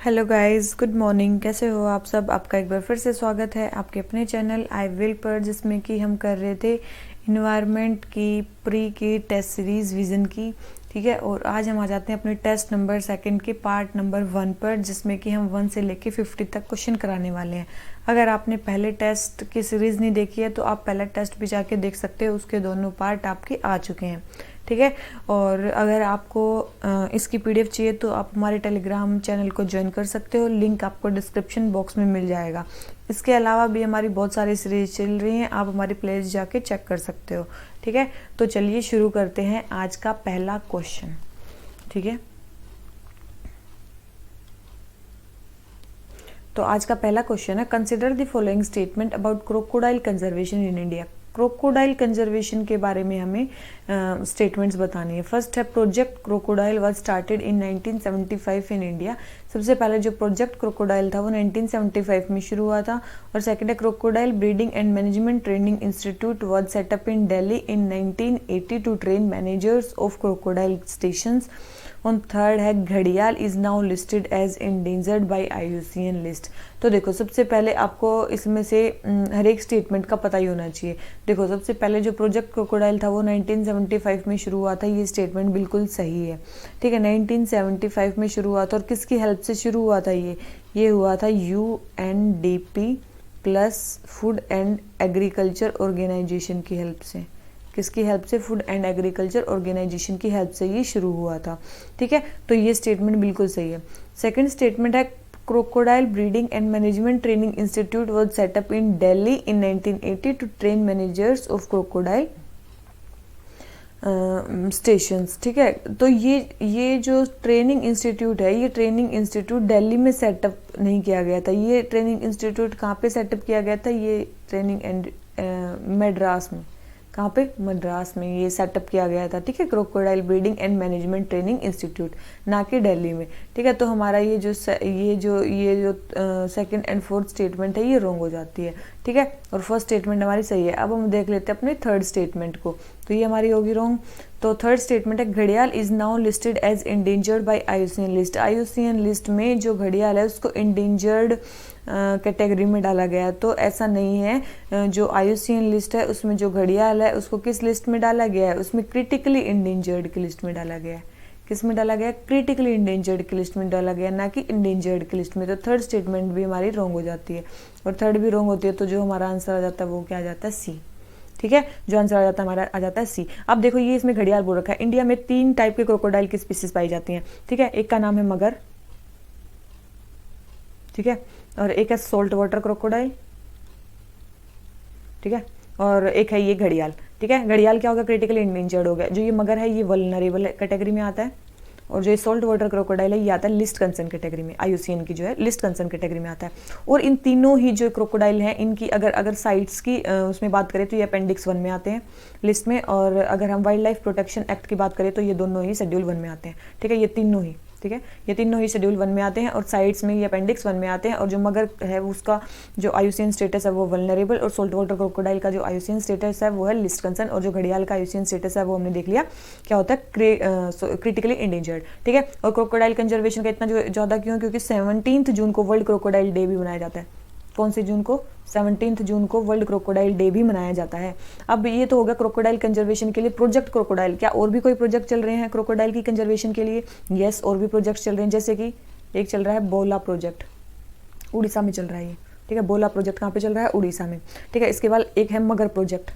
Hello guys, good morning. कैसे हो आप सब? आपका एक बार फिर से स्वागत है आपके अपने चैनल आई विल पर, जिसमें कि हम कर रहे थे इन्वायरमेंट की प्री की टेस्ट सीरीज़ विज़न की। ठीक है, और आज हम आ जाते हैं अपने टेस्ट नंबर सेकंड के पार्ट नंबर 1 पर, जिसमें कि हम 1 से लेके 50 तक क्वेश्चन कराने वाले हैं। अगर आपने पहले टेस्ट की सीरीज़ नहीं देखी है तो आप पहला टेस्ट भी जाके देख सकते हो, उसके दोनों पार्ट आपके आ चुके हैं। ठीक है, और अगर आपको इसकी पीडीएफ चाहिए तो आप हमारे टेलीग्राम चैनल को ज्वाइन कर सकते हो, लिंक आपको डिस्क्रिप्शन बॉक्स में मिल जाएगा। इसके अलावा भी हमारी बहुत सारी सीरीज चल रही हैं, आप हमारी प्लेलिस्ट जाके चेक कर सकते हो। ठीक है, तो चलिए शुरू करते हैं आज का पहला क्वेश्चन। ठीक है, तो आज का पहला क्वेश्चन है, consider the following statement about crocodile conservation in India. Crocodile conservation के बारे में हमें स्टेटमेंट्स बतानी है। फर्स्ट है, project crocodile was started in 1975 in India. सबसे पहले जो प्रोजेक्ट क्रोकोडाइल था वो 1975 में शुरू हुआ था। और सेकंड है, crocodile breeding and management training institute was set up in Delhi in 1980 to train managers of crocodile stations. और थर्ड है, घड़ियाल is now listed as endangered by IUCN list. तो देखो, सबसे पहले आपको इसमें से हर एक स्टेटमेंट का पता ही होना चाहिए। देखो, सबसे पहले जो प्रोजेक्ट क्रोकोडाइल था वो 1975 में शुरू हुआ था, ये स्टेटमेंट बिल्कुल सही है। ठीक है, 1975 में शुरू हुआ था। और किसकी हेल्प से शुरू हुआ था ये हुआ था UNDP plus food and agriculture organization की हेल्प से। किसकी हेल्प से? फूड एंड एग्रीकल्चर ऑर्गेनाइजेशन की हेल्प से ये शुरू हुआ था। ठीक है, तो ये स्टेटमेंट बिल्कुल सही है। सेकंड स्टेटमेंट है, crocodile breeding and management training institute was set up in Delhi in 1980 to train managers of crocodile stations. ठीक है, तो ये जो ट्रेनिंग इंस्टीट्यूट है, ये ट्रेनिंग इंस्टीट्यूट दिल्ली में सेटअप नहीं किया गया था। ये ट्रेनिंग इंस्टीट्यूट कहाँ पे सेटअप किया गया था? ये ट्रेनिंग एंड मद्रास में। कहाँ पे? मद्रास में ये सेटअप किया गया था। ठीक है, crocodile breeding and management training institute, ना कि दिल्ली में। ठीक है, तो हमारा ये जो सेकंड एंड फोर्थ स्टेटमेंट है ये रॉन्ग हो जाती है। ठीक है, और फर्स्ट स्टेटमेंट हमारी सही है। अब हम देख लेते हैं अपने थर्ड स्टेटमेंट को, तो ये हमारी होगी रॉन्ग। तो थर्ड स्टेटमेंट है, घड़ियाल is now listed as endangered by IUCN list. IUCN list में जो घड़ियाल है उसको इंडेंजर्ड कैटेगरी में डाला गया है। तो ऐसा नहीं है, जो IUCN लिस्ट है उसमें जो घड़ियाल है उसको किस लिस्ट में डाला गया है? उसमें क्रिटिकली इंडेंजर्ड की लिस्ट में डाला गया है। किस में डाला गया? क्रिटिकली इंडेंजर्ड की लिस्ट में डाला गया, ना कि इंडेंजर्ड की लिस्ट में। तो थर्ड स्टेटमेंट भी हमारी रॉन्ग हो जाती है, और थर्ड भी रॉन्ग होती है, तो जो हमारा आंसर आ जाता है वो क्या आ जाता है? C। ठीक है, जो आंसर आ जाता है हमारा आ जाता है C। अब देखो, ये इसमें घड़ियाल बोल रखा है। इंडिया में 3 टाइप के क्रोकोडाइल की स्पीसीज पाई जाती हैं। ठीक है, एक का नाम है मगर, ठीक है, और एक है सॉल्ट वाटर क्रोकोडाइल, ठीक है, और एक है ये घड़ियाल। ठीक है, घड़ियाल क्या होगा? क्रिटिकली इंडेंजर्ड हो गया। जो ये मगर है ये वल्नरेबल कैटेगरी में आता है, और जो ये सॉल्ट वाटर क्रोकोडाइल है ये आता है लिस्ट कंसर्न कैटेगरी में। IUCN की जो है लिस्ट कंसर्न कैटेगरी में आता है। और इन तीनों ही जो क्रोकोडाइल हैं, इनकी अगर साइट्स की उसमें बात करें तो ये अपेंडिक्स 1 में आते हैं लिस्ट में, और अगर हम वाइल्ड लाइफ प्रोटेक्शन एक्ट की बात करें तो ये दोनों ही शेड्यूल 1 में आते हैं। ठीक है, ये तीनों ही, ठीक है, ये तीनों ही शेड्यूल 1 में आते हैं, और साइड्स में ये अपेंडिक्स 1 में आते हैं। और जो मगर है उसका जो IUCN स्टेटस है वो वल्नरेबल, और सोल्ट वाटर क्रोकोडाइल का जो IUCN स्टेटस है वो है लिस्ट कंसर्न, और जो घड़ियाल का IUCN स्टेटस है वो हमने देख लिया क्या होता है, क्रिटिकली इंडेंजर्ड। ठीक है, और क्रोकोडाइल कंजर्वेशन का इतना जो ज़्यादा क्यों? क्योंकि 17 जून को वर्ल्ड क्रोकोडाइल डे भी मनाया जाता है। कौन सी जून को? 17 जून को वर्ल्ड क्रोकोडाइल डे भी मनाया जाता है। अब ये तो होगा क्रोकोडाइल कंजर्वेशन के लिए प्रोजेक्ट क्रोकोडाइल। क्या और भी कोई प्रोजेक्ट चल रहे हैं क्रोकोडाइल की कंजर्वेशन के लिए? यस, और भी प्रोजेक्ट चल रहे हैं, जैसे कि एक चल रहा है बोला प्रोजेक्ट, उड़ीसा में चल रहा है ये। ठीक है, बोला प्रोजेक्ट कहाँ पे चल रहा है? उड़ीसा में। ठीक है, इसके बाद एक है मगर प्रोजेक्ट।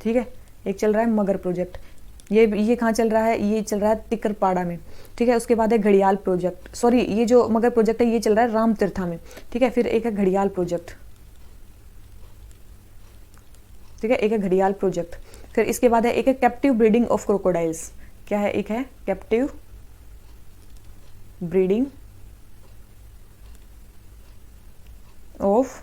ठीक है, एक चल रहा है मगर प्रोजेक्ट, ये कहाँ चल रहा है? ये चल रहा है तिकरपाड़ा में। ठीक है, उसके बाद है घड़ियाल प्रोजेक्ट, सॉरी, ये जो मगर प्रोजेक्ट है ये चल रहा है राम तीर्था में। ठीक है, फिर एक है घड़ियाल प्रोजेक्ट। ठीक है, एक है घड़ियाल प्रोजेक्ट। फिर इसके बाद है एक है कैप्टिव ब्रीडिंग ऑफ क्रोकोडाइल्स। क्या है? एक है कैप्टिव ब्रीडिंग ऑफ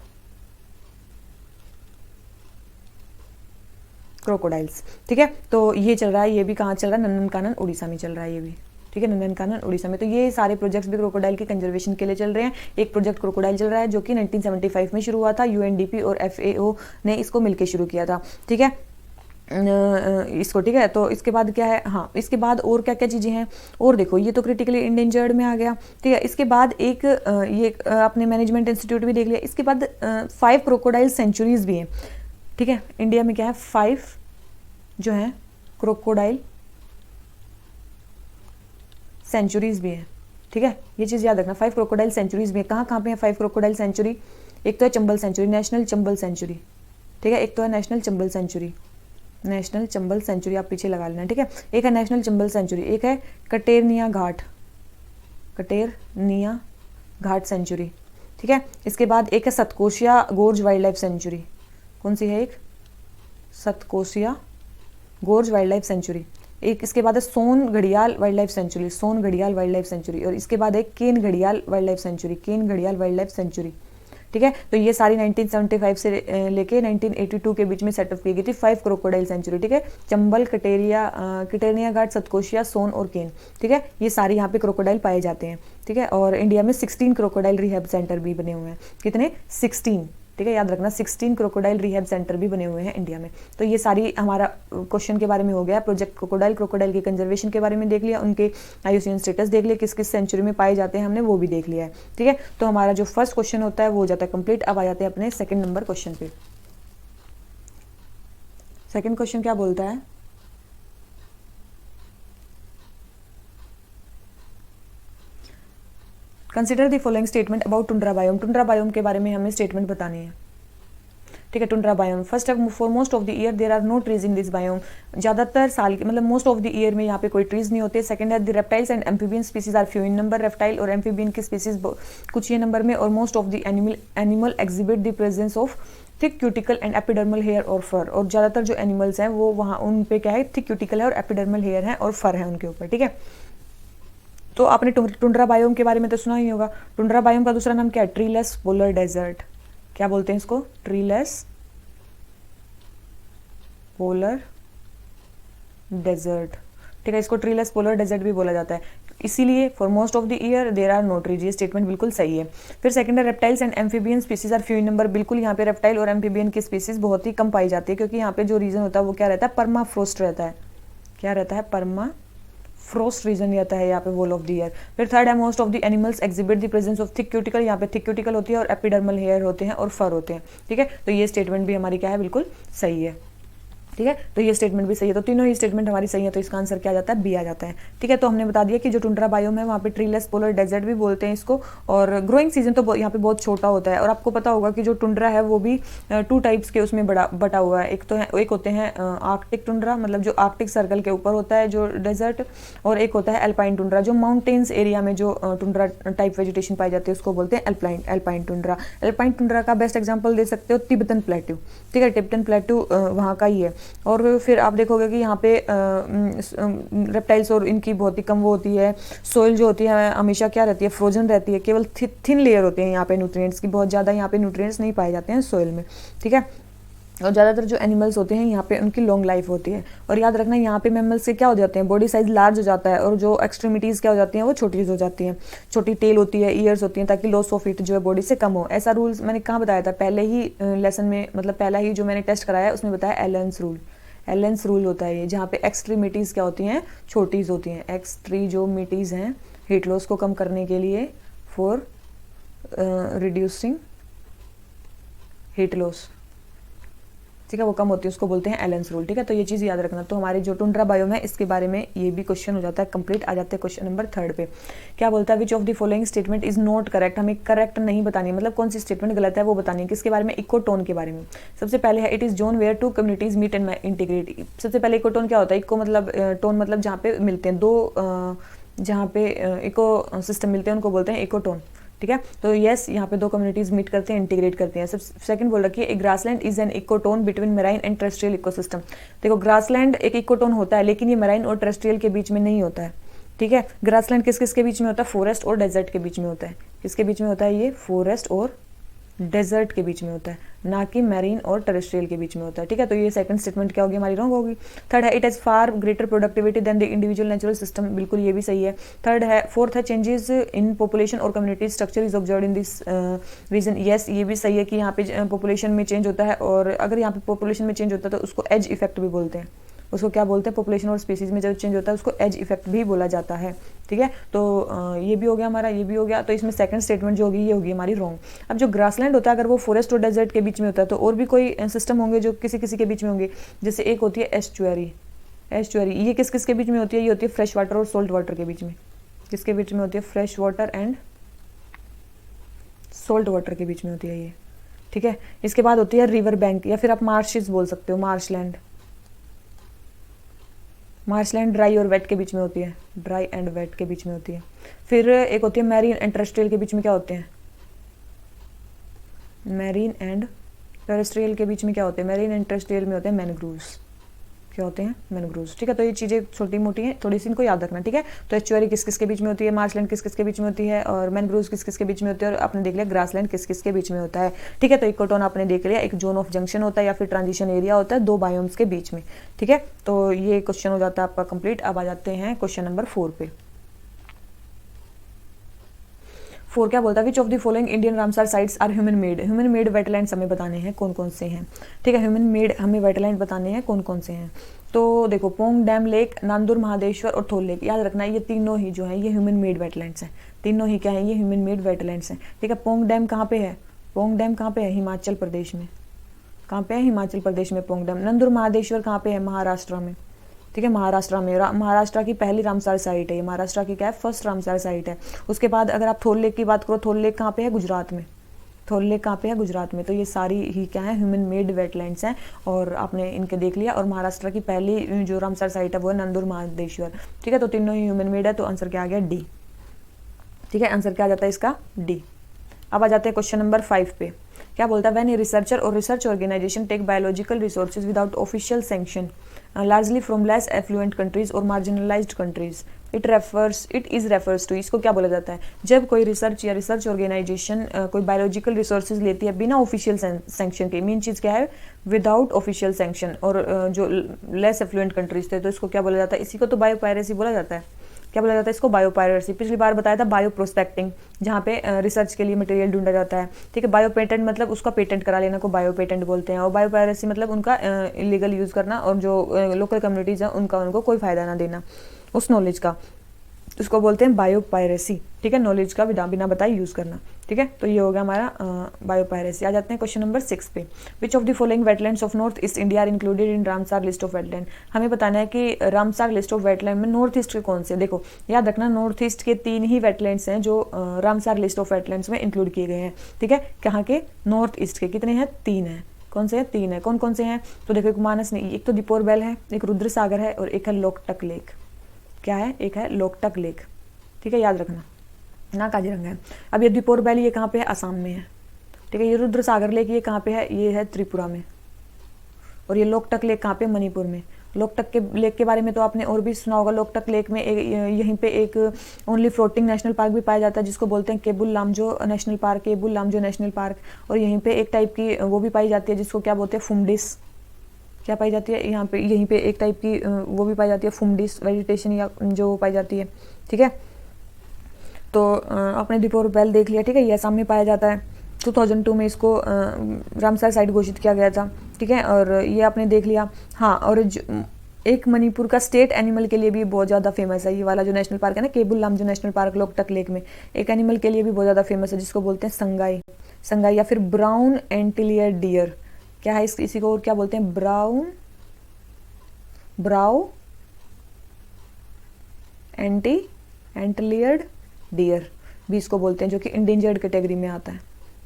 क्रोकोडाइल्स। ठीक है, तो ये चल रहा है, ये भी कहाँ चल रहा है? नंदनकानन उड़ीसा में चल रहा है ये भी। ठीक है, नंदनकानन उड़ीसा में। तो ये सारे प्रोजेक्ट्स भी क्रोकोडाइल के कंजर्वेशन के लिए चल रहे हैं। एक प्रोजेक्ट क्रोकोडाइल चल रहा है जो कि 1975 में शुरू हुआ था, UNDP और FAO ने इसको मिलकर शुरू किया था। ठीक है, इसको, ठीक है। तो इसके बाद क्या है, हाँ इसके बाद और क्या क्या चीज़ें हैं, और देखो ये तो क्रिटिकली इंडेंजर्ड में आ गया, ठीक है। इसके बाद एक ये आपने मैनेजमेंट इंस्टीट्यूट भी देख लिया। इसके बाद 5 क्रोकोडाइल सेंचुरीज भी हैं, ठीक है। इंडिया में क्या है, 5 जो है क्रोकोडाइल सेंचुरीज भी है, ठीक है। ये चीज़ याद रखना, 5 क्रोकोडाइल सेंचुरीज भी है। कहाँ कहाँ पे है 5 क्रोकोडाइल सेंचुरी? एक तो है Chambal sanctuary, national Chambal sanctuary, ठीक है। एक तो है national Chambal sanctuary, national Chambal sanctuary आप पीछे लगा लेना, ठीक है। एक है नेशनल चंबल सेंचुरी, एक है कटेरनिया घाट, कटेरनिया घाट सेंचुरी, ठीक है। इसके बाद एक है सतकोशिया गोर्ज वाइल्ड लाइफ सेंचुरी। कौन सी है? एक सतकोशिया गोर्ज वाइल्ड लाइफ सेंचुरी। एक इसके बाद है सोन घड़ियाल वाइल्ड लाइफ सेंचुरी, सोन घड़ियाल वाइल्ड लाइफ सेंचुरी। और इसके बाद है केन घड़ियाल वाइल्ड लाइफ सेंचुरी, केन घड़ियाल वाइल्ड लाइफ सेंचुरी, ठीक है। तो ये सारी 1975 से लेके 1982 के बीच में सेटअप की गई थी 5 क्रोकोडाइल सेंचुरी, ठीक है। चंबल, कटेरिया घाट, सतकोशिया, सोन और केन, ठीक है। ये सारे यहाँ पे क्रोकोडाइल पाए जाते हैं, ठीक है। और इंडिया में 16 क्रोकोडाइल रिहैब सेंटर भी बने हुए हैं। कितने? 16, ठीक है। याद रखना 16 क्रोकोडाइल रिहैब सेंटर भी बने हुए हैं इंडिया में। तो ये सारी हमारा क्वेश्चन के बारे में हो गया। प्रोजेक्ट क्रोकोडाइल, क्रोकोडाइल की कंजर्वेशन के बारे में देख लिया, उनके आईयूसीएन स्टेटस देख लिया, किस किस सेंचुरी में पाए जाते हैं, हमने वो भी देख लिया है, ठीक है। तो हमारा जो फर्स्ट क्वेश्चन होता है वो हो जाता है कंप्लीट। अब आ जाते हैं अपने सेकेंड नंबर क्वेश्चन पे। सेकेंड क्वेश्चन क्या बोलता है? Consider the following statement about tundra biome. Tundra biome के बारे में हमें स्टेटमेंट बतानी है, ठीक है। टुंड्रा बायोम, फर्स्ट है for most of the year there are no trees in this biome. ज़्यादातर साल के मतलब मोस्ट ऑफ द ईयर में यहाँ पे कोई ट्रीज नहीं होते। सेकंड है the reptiles and amphibian species are few in number. Reptile और एम्फीबियन की स्पीसीज कुछ ही नंबर में। और most of the animal exhibit the presence of thick cuticle and epidermal hair और फर। और ज़्यादातर जो एनिमल्स हैं वो वहाँ उन पे क्या है, थिक क्यूटिकल है और एपिडर्मल हेयर है और फर है उनके ऊपर, ठीक है। तो आपने टुंड्रा बायोम के बारे में तो सुना ही होगा। टुंड्रा बायोम का दूसरा नाम क्या है? Treeless polar desert. क्या बोलते हैं इसको? ट्रीलेस पोलर डेजर्ट, ठीक है। इसको ट्रीलेस पोलर डेजर्ट भी बोला जाता है, इसीलिए for most of the year there are no trees. ये स्टेटमेंट बिल्कुल सही है। फिर सेकंड है reptiles and amphibian species are few in number. बिल्कुल यहाँ पे रेप्टाइल और एम्फीबियन की स्पीसीज बहुत ही कम पाई जाती है, क्योंकि यहाँ पे जो रीजन होता है वो क्या रहता है? परमाफ्रोस्ट रहता है। क्या रहता है? परमाफ्रोस्ट रीजन रहता है यहाँ पे वोल ऑफ द ईयर। फिर थर्ड है most of the animals exhibit the presence of thick cuticle. यहाँ पे थिक क्यूटिकल होती है और एपिडर्मल हेयर होते हैं और फर होते हैं, ठीक है। तो ये स्टेटमेंट भी हमारी क्या है? बिल्कुल सही है, ठीक है। तो ये स्टेटमेंट भी सही है। तो तीनों ही स्टेटमेंट हमारी सही है, तो इसका आंसर क्या आ जाता है? बी आ जाता है, ठीक है। तो हमने बता दिया कि जो टुंड्रा बायोम है वहाँ पे ट्रीलेस पोलर डेजर्ट भी बोलते हैं इसको। और ग्रोइंग सीजन तो यहाँ पे बहुत छोटा होता है। और आपको पता होगा कि जो टुंड्रा है वो भी 2 टाइप्स के उसमें बटा हुआ है। एक होते हैं आर्कटिक टुंड्रा, मतलब जो आर्कटिक सर्कल के ऊपर होता है जो डेजर्ट। और एक होता है एल्पाइन टुंड्रा, जो माउंटेन्स एरिया में जो टुंड्रा टाइप वेजिटेशन पाई जाती है उसको बोलते हैं एल्पाइन टुंड्रा। एल्पाइन टुंड्रा का बेस्ट एग्जाम्पल दे सकते हो तिब्बतन प्लेट्यू, ठीक है। तिब्बतन प्लेट्यू वहाँ का ही है। और फिर आप देखोगे कि यहाँ पे रेप्टाइल्स और इनकी बहुत ही कम वो होती है। सोइल जो होती है हमेशा क्या रहती है? फ्रोजन रहती है। केवल थिन लेयर होते हैं यहाँ पे न्यूट्रिएंट्स की, बहुत ज़्यादा यहाँ पे न्यूट्रिएंट्स नहीं पाए जाते हैं सोइल में, ठीक है। और ज़्यादातर जो एनिमल्स होते हैं यहाँ पे उनकी लॉन्ग लाइफ होती है। और याद रखना यहाँ पे मैमल्स के क्या हो जाते हैं? बॉडी साइज लार्ज हो जाता है और जो एक्सट्रीमिटीज़ क्या हो जाती हैं? वो छोटी हो जाती हैं। छोटी टेल होती है, ईयर्स होती हैं, ताकि लॉस ऑफ हीट जो है बॉडी से कम हो। ऐसा रूल्स मैंने कहाँ बताया था? पहले ही लेसन में, मतलब पहला ही जो मैंने टेस्ट कराया उसमें बताया एलेंस रूल। एलेंस रूल होता है ये, जहाँ पे एक्सट्रीमिटीज़ क्या होती हैं? छोटीज़ होती हैं। एक्सट्रीमिटीज़ हैं हीट लॉस को कम करने के लिए, फॉर रिड्यूसिंग हीट लॉस, ठीक है, वो कम होती है, उसको बोलते हैं एलेंस रूल, ठीक है। तो ये चीज़ याद रखना। तो हमारी जो टुंड्रा बायोम है इसके बारे में ये भी क्वेश्चन हो जाता है कंप्लीट। आ जाते हैं क्वेश्चन नंबर 3 पे। क्या बोलता है? Which of the following statement is not correct. हमें करेक्ट नहीं बतानी, मतलब कौन सी स्टेटमेंट गलत है वो बतानी है। किसके बारे में? इकोटोन के बारे में। सबसे पहले है it is zone where 2 communities meet and integrate. सबसे पहले इकोटोन क्या होता है? इको मतलब टोन मतलब जहाँ पे मिलते हैं दो, जहाँ पे इको सिस्टम मिलते हैं उनको बोलते हैं इकोटोन, ठीक है। तो यस, यहाँ पे 2 कम्युनिटीज मीट करते हैं, इंटीग्रेट करते हैं। सब सेकंड बोल रखिए a grassland is an ecotone between marine and terrestrial ecosystem. देखो ग्रासलैंड एक इकोटोन होता है, लेकिन ये मेराइन और टेरेस्ट्रियल के बीच में नहीं होता है, ठीक है। ग्रासलैंड किस किस के बीच में होता है? फॉरेस्ट और डेजर्ट के बीच में होता है। किसके बीच में होता है ये? फॉरेस्ट और डेजर्ट के बीच में होता है, ना कि मैरीन और टेरेस्ट्रियल के बीच में होता है। ठीक है, तो ये सेकंड स्टेटमेंट क्या होगी हमारी, रॉन्ग होगी। थर्ड है it has far greater productivity than the individual natural system, बिल्कुल ये भी सही है। थर्ड है, फोर्थ है चेंजेस इन पॉपुलेशन और community structure is observed in this region, yes ये भी सही है कि यहाँ पे पॉपुलेशन में चेंज होता है, और अगर यहाँ पे पॉपुलेशन में चेंज होता है तो उसको एज इफेक्ट भी बोलते हैं, उसको क्या बोलते हैं, पॉपुलेशन और स्पीसीज में जब चेंज होता है उसको एज इफेक्ट भी बोला जाता है। ठीक है, तो ये भी हो गया हमारा, ये भी हो गया, तो इसमें सेकंड स्टेटमेंट जो होगी ये होगी हमारी रॉन्ग। अब जो ग्रासलैंड होता है अगर वो फॉरेस्ट और डेजर्ट के बीच में होता है तो और भी कोई सिस्टम होंगे जो किसी किसी के बीच में होंगे, जैसे एक होती है एस्चुअरी, एस्चुअरी ये किस किस के बीच में होती है, ये होती है फ्रेश वाटर और सोल्ट वाटर के बीच में, किसके बीच में होती है, fresh water and salt water के बीच में होती है ये। ठीक है, इसके बाद होती है रिवर बैंक, या फिर आप मार्शेस बोल सकते हो, मार्शलैंड, मार्शलैंड ड्राई और वेट के बीच में होती है, ड्राई एंड वेट के बीच में होती है। फिर एक होती है मैरीन एंड टेरेस्ट्रियल के बीच में क्या होते हैं, मैरीन एंड टेरेस्ट्रियल के बीच में क्या होते हैं, मैरीन एंड टेरेस्ट्रियल में होते हैं मैनग्रोव्स, क्या होते हैं, मैनग्रोव्स। ठीक है, तो ये चीज़ें छोटी मोटी हैं, थोड़ी सी इनको याद रखना। ठीक है, तो एस्चुअरी किस किस के बीच में होती है, मार्शलैंड किस किस के बीच में होती है, और मैनग्रोव्स किस किस के बीच में होती है, और आपने देख लिया ग्रासलैंड किस किस के बीच में होता है। ठीक है, तो इकोटोन आपने देख लिया, एक जोन ऑफ जंक्शन होता है या फिर ट्रांजिशन एरिया होता है दो बायोम्स के बीच में। ठीक है, तो ये क्वेश्चन हो जाता है आपका कंप्लीट। अब आ जाते हैं क्वेश्चन नंबर 4 पे। 4 क्या बोलता है, which of the following Indian Ramsar sites are human made, human made wetlands हमें बताने हैं कौन कौन से हैं। ठीक है, ह्यूमन मेड हमें वेटलैंड बताने हैं कौन कौन से हैं। तो देखो पोंग डैम लेक, नांदुर महादेश्वर और थोल लेक, याद रखना ये तीनों ही जो है ये ह्यूमन मेड वेटलैंड्स हैं, तीनों ही क्या है, ये ह्यूमन मेड वेटलैंड्स हैं। ठीक है, पोंग डैम कहाँ पे है, पोंग डैम कहाँ पे है, हिमाचल प्रदेश में, कहाँ पे है, हिमाचल प्रदेश में पोंग डैम। नांदुर महादेश्वर कहाँ पे है, महाराष्ट्र में। ठीक है, महाराष्ट्र में, महाराष्ट्र की पहली रामसर साइट है ये, महाराष्ट्र की क्या है, फर्स्ट रामसर साइट है। उसके बाद अगर आप थोल लेक की बात करो, थोल लेक कहाँ पे है, गुजरात में, थोल लेक कहाँ पे है, गुजरात में। तो ये सारी ही क्या है, ह्यूमन मेड वेटलैंड्स हैं, और आपने इनके देख लिया। और महाराष्ट्र की पहली जो रामसर साइट है वो है नांदुर महादेश्वर। ठीक है, तो तीनों ही ह्यूमन मेड है, तो आंसर क्या आ गया, डी। ठीक है, आंसर क्या आ जाता है इसका, डी। अब आ जाते हैं क्वेश्चन नंबर 5 पे। क्या बोलता है, व्हेन ए रिसर्चर और research organisation take biological resources without official sanction largely from less affluent countries और marginalised countries, it is refers to, इसको क्या बोला जाता है, जब कोई रिसर्च या रिसर्च ऑर्गेनाइजेशन कोई बायोलॉजिकल रिसोर्सेज लेती है बिना ऑफिशियल सैंक्शन के, मेन चीज़ क्या है, विदाउट ऑफिशियल सैंक्शन, और जो लेस एफ्लुएंट कंट्रीज थे, तो इसको क्या बोला जाता है, इसी को तो बायोपायरेसी बोला जाता है। क्या बोला जाता है इसको, बायोपायरेसी। पिछली बार बताया था बायो प्रोस्पेक्टिंग, जहाँ पे रिसर्च के लिए मटेरियल ढूंढा जाता है। ठीक है, बायो पेटेंट मतलब उसका पेटेंट करा लेना को बायो पेटेंट बोलते हैं, और बायोपायरेसी मतलब उनका इलीगल यूज़ करना, और जो लोकल कम्युनिटीज़ हैं उनको कोई फ़ायदा ना देना उस नॉलेज का, उसको बोलते हैं बायोपायरेसी। ठीक है, नॉलेज का बिना बताए यूज़ करना। ठीक है, तो ये हो गया हमारा बायोपायरेसी। आ जाते हैं क्वेश्चन नंबर 6 पे। Which of the following wetlands of north east India are included in Ramsar list of wetland, हमें बताना है कि रामसर लिस्ट ऑफ वेटलैंड में नॉर्थ ईस्ट के कौन से, देखो याद रखना नॉर्थ ईस्ट के 3 ही वेटलैंड्स हैं जो रामसर लिस्ट ऑफ वेटलैंड्स में इंक्लूड किए गए हैं। ठीक है, कहाँ के, नॉर्थ ईस्ट के, कितने हैं, 3 हैं। कौन से हैं, 3 है, कौन कौन से हैं, तो देखो एक मानस नहीं, एक तो दीपोर बैल है, एक रुद्र सागर है, और एक है लोकटक लेक। क्या है, एक है लोकटक लेक। ठीक है, याद रखना ना, काजीरंगा है। अब ये दीपोर वैली ये कहाँ पे है, असम में है। ठीक है, ये रुद्र सागर लेक ये कहाँ पे है, ये है त्रिपुरा में। और ये लोकटक लेक कहाँ पे, मणिपुर में। लोकटक के लेक के बारे में तो आपने और भी सुना होगा। लोकटक लेक में यहीं पे एक ओनली फ्लोटिंग नेशनल पार्क भी पाया जाता है, जिसको बोलते हैं Keibul Lamjao national park, Keibul Lamjao national park. और यहीं पे एक टाइप की वो भी पाई जाती है जिसको क्या बोलते हैं, फुमडिस। क्या पाई जाती है यहाँ पे, यहीं पे एक टाइप की वो भी पाई जाती है, फुमडिस वेजिटेशन या जो पाई जाती है। ठीक है, तो आपने दीपोर बैल देख लिया। ठीक है, ये असम में पाया जाता है। 2002 में इसको रामसर साइट घोषित किया गया था। ठीक है, और ये आपने देख लिया। हाँ, और एक मणिपुर का स्टेट एनिमल के लिए भी बहुत ज़्यादा फेमस है ये वाला जो नेशनल पार्क है ना, Keibul Lamjao national park Loktak lake में, एक एनिमल के लिए भी बहुत ज़्यादा फेमस है जिसको बोलते हैं संगाई, संगाई या फिर ब्राउन एंटिलियर डियर। क्या है इसी को और क्या बोलते हैं, ब्राउ एंटिलियर्ड डियर भी इसको बोलते हैं, जो कि इंडेंजर्ड कैटेगरी में आता है।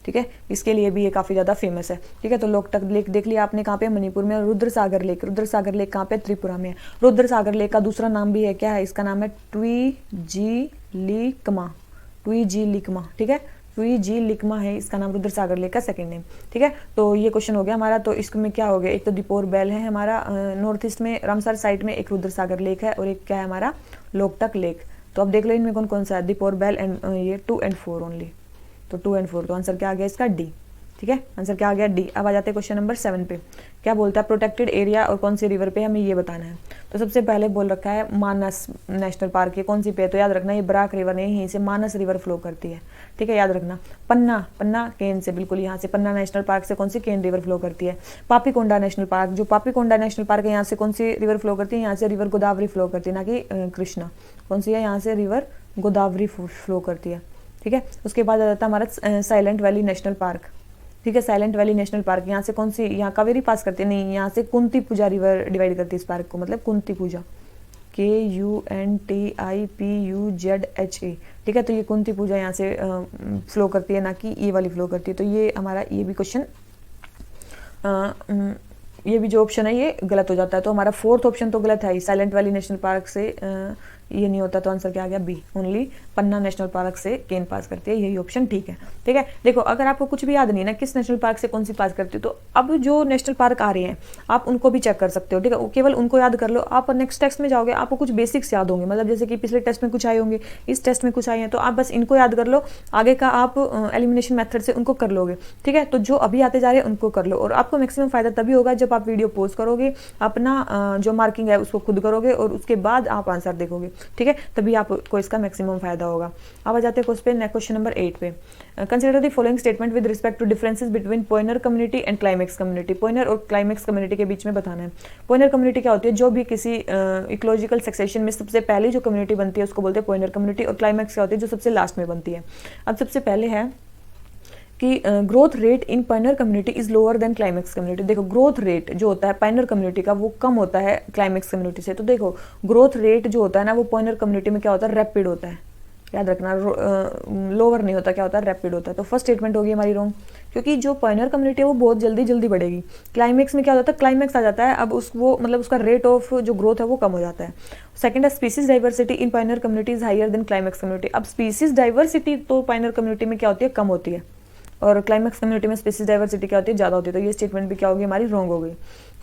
ठीक है, इसके लिए भी ये काफ़ी ज़्यादा फेमस है। ठीक है, तो लोकटक लेक देख लिया आपने कहाँ पे, मणिपुर में। रुद्र सागर लेक कहाँ पे, त्रिपुरा में। रुद्र सागर लेक का दूसरा नाम भी है, क्या है इसका नाम है, ट्वीजी लिकमा। ठीक है, ट्वीजी लिकमा है इसका नाम, रुद्र सागर लेक का सेकंड नेम। ठीक है, तो ये क्वेश्चन हो गया हमारा। तो इसमें क्या हो गया, एक तो दीपोर बैल है हमारा नॉर्थ ईस्ट में रामसर साइट में, एक रुद्र सागर लेक है, और एक क्या है हमारा लोकटक लेक। तो अब देख लो इनमें कौन कौन सा है, दीपोर बैल एंड ये 2 और 4 ओनली, तो 2 और 4, तो आंसर क्या आ गया इसका, डी। ठीक है, आंसर क्या आ गया डी। अब आ जाते हैं क्वेश्चन नंबर 7 पे। क्या बोलता है प्रोटेक्टेड एरिया और कौन सी रिवर पे हमें ये बताना है। तो सबसे पहले बोल रखा है मानस नेशनल पार्क है, कौन सी पे है, तो याद रखना ये बराक रिवर नहीं, यहीं से मानस रिवर फ्लो करती है। ठीक है, याद रखना। पन्ना केन से, बिल्कुल यहाँ से पन्ना नेशनल पार्क से कौन सी केन रिवर फ्लो करती है। पापीकोंडा नेशनल पार्क, जो पापीकोंडा नेशनल पार्क है यहाँ से कौन सी रिवर फ्लो करती है, यहाँ से रिवर गोदावरी फ्लो करती है, ना कि कृष्णा। कौन सी है, यहाँ से रिवर गोदावरी फ्लो करती है। ठीक है, उसके बाद आ जाता है हमारा साइलेंट वैली नेशनल पार्क। ठीक है, साइलेंट वैली नेशनल पार्क यहाँ से कौन सी, यहाँ कावेरी पास करती है, नहीं, यहाँ से कुंती पूजा रिवर डिवाइड करती है इस पार्क को, मतलब कुंती पूजा, KUNTIPUZHA। ठीक है, तो ये कुंती पूजा यहाँ से फ्लो करती है, ना कि ये वाली फ्लो करती है। तो ये हमारा ये भी क्वेश्चन, ये भी जो ऑप्शन है ये गलत हो जाता है। तो हमारा फोर्थ ऑप्शन तो गलत है, साइलेंट वैली नेशनल पार्क से ये नहीं होता, तो आंसर क्या आ गया बी, ओनली पन्ना नेशनल पार्क से केन पास करती है, यही ऑप्शन ठीक है। ठीक है, देखो अगर आपको कुछ भी याद नहीं ना किस नेशनल पार्क से कौन सी पास करती है, तो अब जो नेशनल पार्क आ रहे हैं आप उनको भी चेक कर सकते हो। ठीक है, केवल उनको याद कर लो, आप नेक्स्ट टेस्ट में जाओगे आपको कुछ बेसिक्स याद होंगे, मतलब जैसे कि पिछले टेस्ट में कुछ आए होंगे, इस टेस्ट में कुछ आए हैं, तो आप बस इनको याद कर लो, आगे का आप एलिमिनेशन मेथड से उनको कर लोगे। ठीक है, तो जो अभी आते जा रहे हैं उनको कर लो, और आपको मैक्सिमम फायदा तभी होगा जब आप वीडियो पोस्ट करोगे, अपना जो मार्किंग है उसको खुद करोगे और उसके बाद आप आंसर देखोगे। ठीक है, तभी आपको इसका मैक्सिमम फायदा होगा। अब आ जाते हैं क्वेश्चन नंबर 8 पे। Consider the following statement with respect to differences between pioneer community and climax community. Pioneer और क्लाइमेक्स कम्युनिटी के बीच में बताना है। पोइनर कम्युनिटी क्या होती है, जो भी किसी इकोलॉजिकल सक्सेशन में सबसे पहली जो कम्युनिटी बनती है उसको बोलते हैं पोइनर कम्युनिटी, और क्लाइमेक्स क्या होती है जो सबसे लास्ट में बनती है। अब सबसे पहले है कि growth rate in pioneer community is lower than climax community. देखो ग्रोथ रेट जो होता है पाइनर कम्युनिटी का वो कम होता है क्लाइमेक्स कम्युनिटी से। तो देखो ग्रोथ रेट जो होता है ना वो पाइनर कम्युनिटी में क्या होता है, रैपिड होता है, याद रखना, लोअर नहीं होता, क्या होता है, रैपिड होता है। तो फर्स्ट स्टेटमेंट होगी हमारी रॉन्ग, क्योंकि जो पाइनर कम्युनिटी है वो बहुत जल्दी बढ़ेगी। क्लाइमेक्स में क्या होता है, क्लाइमेक्स आ जाता है, अब वो मतलब उसका रेट ऑफ जो ग्रोथ है वो कम हो जाता है। सेकंड है species diversity in pioneer community is higher than climax community. अब स्पीसीज डाइवर्सिटी तो पाइनर कम्युनिटी में क्या होती है, कम होती है, और क्लाइमेक्स कम्युनिटी में स्पीसीज डाइवर्सिटी क्या होती है, ज़्यादा होती है। तो ये स्टेटमेंट भी क्या होगी हमारी रॉन्ग हो गई।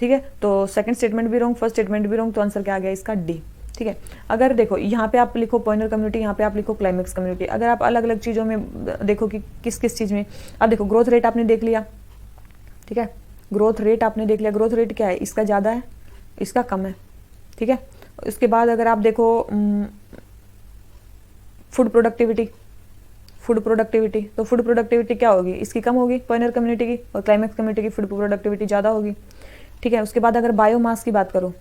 ठीक है, तो सेकंड स्टेटमेंट भी रॉन्ग, फर्स्ट स्टेटमेंट भी रॉन्ग, तो आंसर क्या आ गया इसका डी। ठीक है, अगर देखो यहाँ पे आप लिखो पॉइनर कम्युनिटी, यहाँ पे आप लिखो क्लाइमेक्स कम्युनिटी, अगर आप अलग अलग चीज़ों में देखो कि किस किस चीज़ में, अब देखो ग्रोथ रेट आपने देख लिया। ठीक है, ग्रोथ रेट आपने देख लिया, ग्रोथ रेट क्या है, इसका ज़्यादा है, इसका कम है। ठीक है, उसके बाद अगर आप देखो फूड प्रोडक्टिविटी, तो फूड प्रोडक्टिविटी क्या होगी, इसकी कम होगी पॉइनर कम्युनिटी की, और क्लाइमेक्स कम्युनिटी की फूड प्रोडक्टिविटी ज़्यादा होगी। ठीक है, उसके बाद अगर बायोमास की बात करो,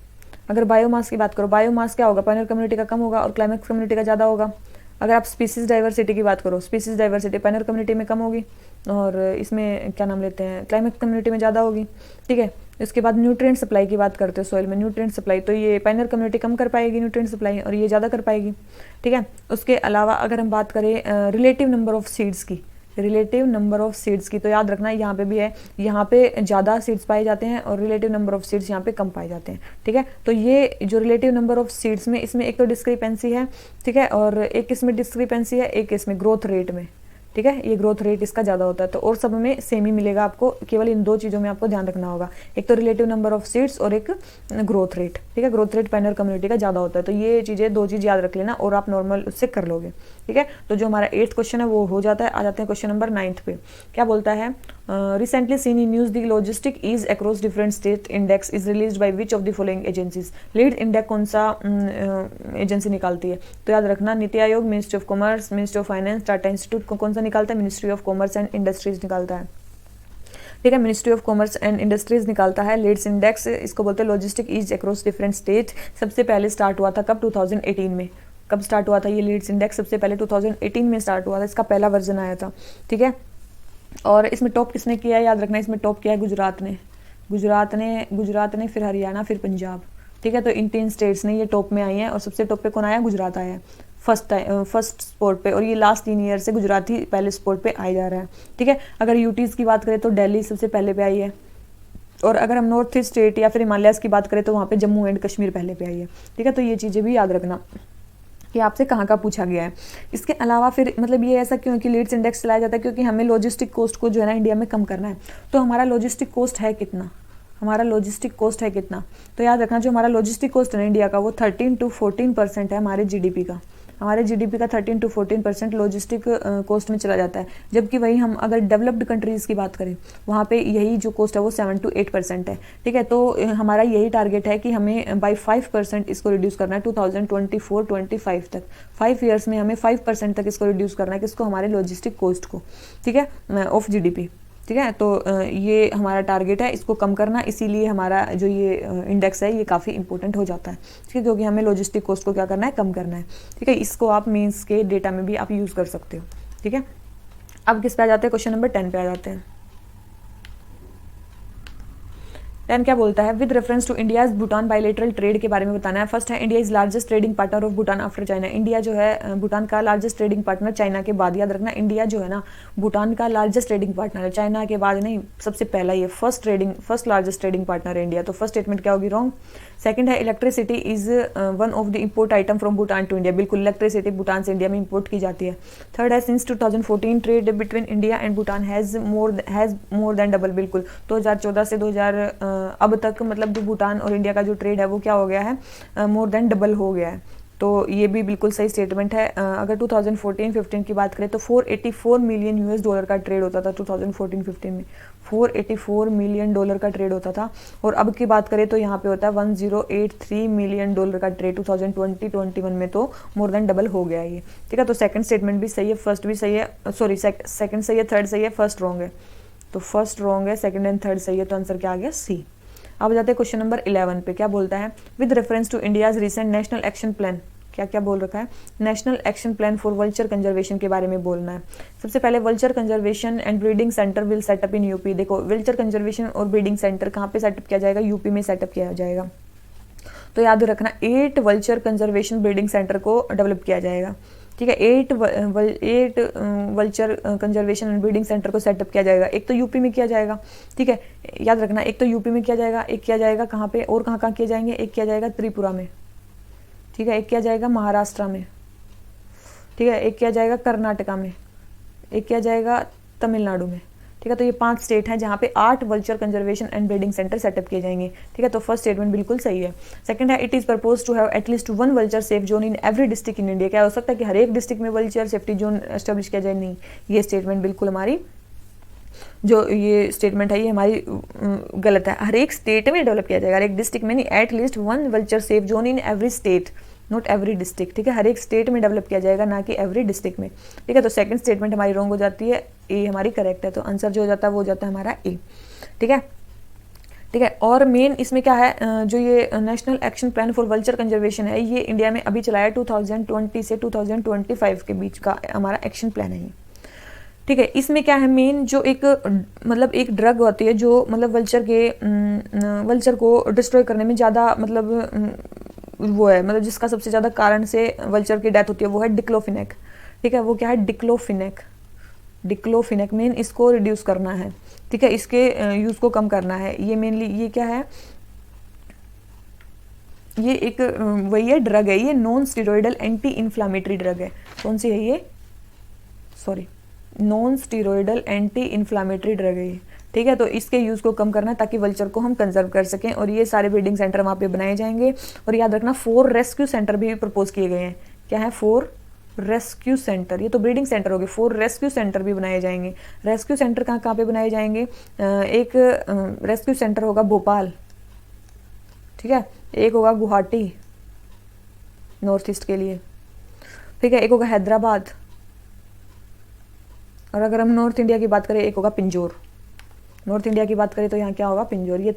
बायोमास क्या होगा, पॉइनर कम्युनिटी का कम होगा और क्लाइमेक्स कम्युनिटी का ज़्यादा होगा। अगर आप स्पीसीज डाइवर्सिटी की बात करो, स्पीसीज डाइवर्सिटी पॉइनर कम्युनिटी में कम होगी और इसमें क्या नाम लेते हैं, क्लाइमेक्स कम्युनिटी में ज़्यादा होगी। ठीक है, इसके बाद न्यूट्रिएंट सप्लाई की बात करते हैं, सॉइल में न्यूट्रिएंट सप्लाई, तो ये पाइनर कम्युनिटी कम कर पाएगी न्यूट्रिएंट सप्लाई और ये ज़्यादा कर पाएगी। ठीक है, उसके अलावा अगर हम बात करें रिलेटिव नंबर ऑफ सीड्स की, तो याद रखना यहाँ पे भी है, यहाँ पे ज़्यादा सीड्स पाए जाते हैं और रिलेटिव नंबर ऑफ सीड्स यहाँ पे कम पाए जाते हैं। ठीक है, तो ये जो रिलेटिव नंबर ऑफ सीड्स में, इसमें एक तो डिस्क्रिपेंसी है। ठीक है, और एक इसमें डिस्क्रिपेंसी है, एक इसमें ग्रोथ रेट में। ठीक है, ये ग्रोथ रेट इसका ज़्यादा होता है, तो और सब में सेम ही मिलेगा आपको, केवल इन दो चीज़ों में आपको ध्यान रखना होगा, एक तो रिलेटिव नंबर ऑफ सीड्स और एक ग्रोथ रेट। ठीक है, ग्रोथ रेट पाइनर कम्युनिटी का ज़्यादा होता है, तो ये चीज़ें दो चीज़ याद रख लेना और आप नॉर्मल उससे कर लोगे। ठीक है, तो जो हमारा 8th क्वेश्चन है वो हो जाता है। आ जाते हैं क्वेश्चन नंबर 9 पे। क्या बोलता है, recently seen in news the logistic ease across different state index is released by which of the following agencies. Lead index कौन सा एजेंसी निकालती है, तो याद रखना NITI Aayog, ministry of commerce, ministry of finance, Tata institute को कौन सा निकालता है, ministry of commerce and industries निकालता है। ठीक है, ministry of commerce and industries निकालता है। लीड्स इंडेक्स इसको बोलते हैं logistic ease across different state. सबसे पहले स्टार्ट हुआ था कब, 2018 में। कब स्टार्ट हुआ था ये लीड्स इंडेक्स, सबसे पहले 2018 में स्टार्ट हुआ था, इसका पहला वर्जन आया था। ठीक है, और इसमें टॉप किसने किया है, याद रखना इसमें टॉप किया है गुजरात ने, फिर हरियाणा, फिर पंजाब। ठीक है, तो इन 3 स्टेट्स ने ये टॉप में आई हैं और सबसे टॉप पे कौन आया, गुजरात आया है फर्स्ट स्पॉट पे, और ये लास्ट 3 ईयर से गुजरात ही पहले स्पॉट पे आया जा रहा है। ठीक है, अगर यूटीज़ की बात करें तो दिल्ली सबसे पहले पे आई है, और अगर हम नॉर्थ ईस्ट स्टेट या फिर हिमालयस की बात करें तो वहाँ पे जम्मू एंड कश्मीर पहले पे आई है। ठीक है, तो ये चीज़ें भी याद रखना कि आपसे कहाँ का पूछा गया है। इसके अलावा फिर मतलब ये ऐसा क्यों कि लीड्स इंडेक्स चलाया जाता है, क्योंकि हमें लॉजिस्टिक कॉस्ट को जो है ना इंडिया में कम करना है। तो हमारा लॉजिस्टिक कॉस्ट है कितना, तो याद रखना जो हमारा लॉजिस्टिक कॉस्ट है ना इंडिया का वो 13 to 14% है हमारे जीडीपी का। हमारे जीडीपी का 13 to 14% लॉजिस्टिक कॉस्ट में चला जाता है, जबकि वही हम अगर डेवलप्ड कंट्रीज़ की बात करें वहाँ पे यही जो कॉस्ट है वो 7 to 8% है। ठीक है, तो हमारा यही टारगेट है कि हमें बाई 5% इसको रिड्यूस करना है 2024-25 तक। 5 ईयर्स में हमें 5% तक इसको रिड्यूस करना है, किसको, हमारे लॉजिस्टिक कॉस्ट को। ठीक है, ऑफ जीडीपी। ठीक है, तो ये हमारा टारगेट है, इसको कम करना, इसीलिए हमारा जो ये इंडेक्स है ये काफ़ी इंपॉर्टेंट हो जाता है। ठीक है, क्योंकि हमें लॉजिस्टिक कॉस्ट को क्या करना है, कम करना है। ठीक है, इसको आप मेंस के डेटा में भी आप यूज़ कर सकते हो। ठीक है, अब किस पे आ जाते हैं, क्वेश्चन नंबर 10 पे आ जाते हैं। 10 क्या बोलता है, with reference to India's Bhutan bilateral trade के बारे में बताना है। फर्स्ट है, India is largest trading partner of Bhutan after China. India जो है भूटान का लार्जेस्ट ट्रेडिंग पार्टनर चाइना के बाद। याद रखना, इंडिया जो है ना भूटान का लार्जेस्ट ट्रेडिंग पार्टनर है, चाइना के बाद नहीं, सबसे पहला ये फर्स्ट लार्जेस्ट ट्रेडिंग पार्टनर है इंडिया। तो फर्स्ट स्टेटमेंट क्या होगी, रॉन्ग। सेकंड है, electricity is one of the import item from Bhutan to India. बिल्कुल, इलेक्ट्रिसिटी भूटान से इंडिया में इंपोर्ट की जाती है। थर्ड है, since 2014 trade between India and Bhutan has more than double. बिल्कुल, 2014 से 2000 अब तक मतलब जो भूटान और इंडिया का जो ट्रेड है वो क्या हो गया है, मोर देन डबल हो गया है। तो ये भी बिल्कुल सही स्टेटमेंट है। अगर 2014-15 की बात करें तो 484 मिलियन यूएस डॉलर का ट्रेड होता था 2014-15 में। 484 मिलियन डॉलर का ट्रेड होता था, और अब की बात करें तो यहाँ पे होता है 1083 मिलियन डॉलर का ट्रेड 2020-21 में, तो मोर देन डबल हो गया ये। ठीक है, तो सेकंड स्टेटमेंट भी सही है, फर्स्ट भी सही है, सॉरी सेकंड सही है, थर्ड सही है, फर्स्ट रॉन्ग है। तो फर्स्ट रॉन्ग है, सेकंड एंड थर्ड सही है, तो आंसर क्या आ गया, सी। अब जाते हैं क्वेश्चन नंबर 11 पे। क्या बोलता है, with reference to India's recent national action plan. क्या क्या बोल रखा है, national action plan for vulture conservation के बारे में बोलना है। सबसे पहले, vulture conservation and breeding centre will set up in UP. देखो, वल्चर कंजर्वेशन और ब्रीडिंग सेंटर कहाँ पे सेटअप किया जाएगा, यूपी में सेटअप किया जाएगा। तो याद रखना, 8 वल्चर कंजर्वेशन ब्रीडिंग सेंटर को डेवलप किया जाएगा। ठीक है, 8 vulture conservation and breeding centre को सेटअप किया जाएगा। एक तो यूपी में किया जाएगा। ठीक है, याद रखना, एक तो यूपी में किया जाएगा, एक किया जाएगा कहाँ पे, और कहाँ कहाँ किए जाएंगे, एक किया जाएगा त्रिपुरा में। ठीक है, एक किया जाएगा महाराष्ट्र में। ठीक है, एक किया जाएगा कर्नाटका में, एक किया जाएगा तमिलनाडु में। ठीक है, तो ये 5 स्टेट हैं जहाँ पे 8 vulture conservation and breeding centre setup किए जाएंगे। ठीक है, तो फर्स्ट स्टेटमेंट बिल्कुल सही है। सेकंड है, it is propose to have at least 1 vulture safe zone in every district in India. क्या हो सकता है कि हर एक डिस्ट्रिक्ट में वल्चर सेफ्टी जोन एस्टेब्लिश किया जाए, नहीं, ये स्टेटमेंट बिल्कुल हमारी जो ये स्टेटमेंट है ये हमारी गलत है। हर एक स्टेट में डेवलप किया जाएगा, हर एक डिस्ट्रिक्ट में नहीं, at least 1 vulture safe zone in every state, not every district. ठीक है, हर एक स्टेट में डेवलप किया जाएगा, ना कि एवरी डिस्ट्रिक्ट में। ठीक है, तो सेकंड स्टेटमेंट हमारी रॉन्ग हो जाती है, ए हमारी करेक्ट है, तो आंसर जो हो जाता है वो हो जाता है हमारा ए। ठीक है, ठीक है, और मेन इसमें क्या है, जो ये national action plan for vulture conservation है ये इंडिया में अभी चलाया 2020 से 2025 के बीच का हमारा एक्शन प्लान है ये। ठीक है, इसमें क्या है, मेन जो एक मतलब एक ड्रग होती है जो मतलब वल्चर को डिस्ट्रॉय करने में ज़्यादा मतलब वो है, मतलब जिसका सबसे ज़्यादा कारण से वल्चर की डेथ होती है वो है डिक्लोफिनेक। ठीक है, वो क्या है, डिक्लोफिनेक मेन इसको रिड्यूस करना है। ठीक है, इसके यूज़ को कम करना है। ये मेनली ये क्या है, ये एक वही है ड्रग है, ये non steroidal anti inflammatory drug है। कौन सी है ये, sorry, non steroidal anti inflammatory drug है ये। ठीक है, तो इसके यूज़ को कम करना है ताकि वल्चर को हम कंजर्व कर सकें, और ये सारे ब्रीडिंग सेंटर वहाँ पे बनाए जाएंगे। और याद रखना 4 रेस्क्यू सेंटर भी प्रपोज किए गए हैं। क्या है, 4 रेस्क्यू सेंटर, ये तो ब्रीडिंग सेंटर हो गए, 4 रेस्क्यू सेंटर भी बनाए जाएंगे। रेस्क्यू सेंटर कहाँ कहाँ पे बनाए जाएंगे, एक रेस्क्यू सेंटर होगा भोपाल। ठीक है, एक होगा गुवाहाटी नॉर्थ ईस्ट के लिए। ठीक है, एक होगा हैदराबाद, और अगर हम नॉर्थ इंडिया की बात करें एक होगा पिंजौर। नॉर्थ इंडिया की बात करें तो यहाँ क्या होगा, पिंजौर। ये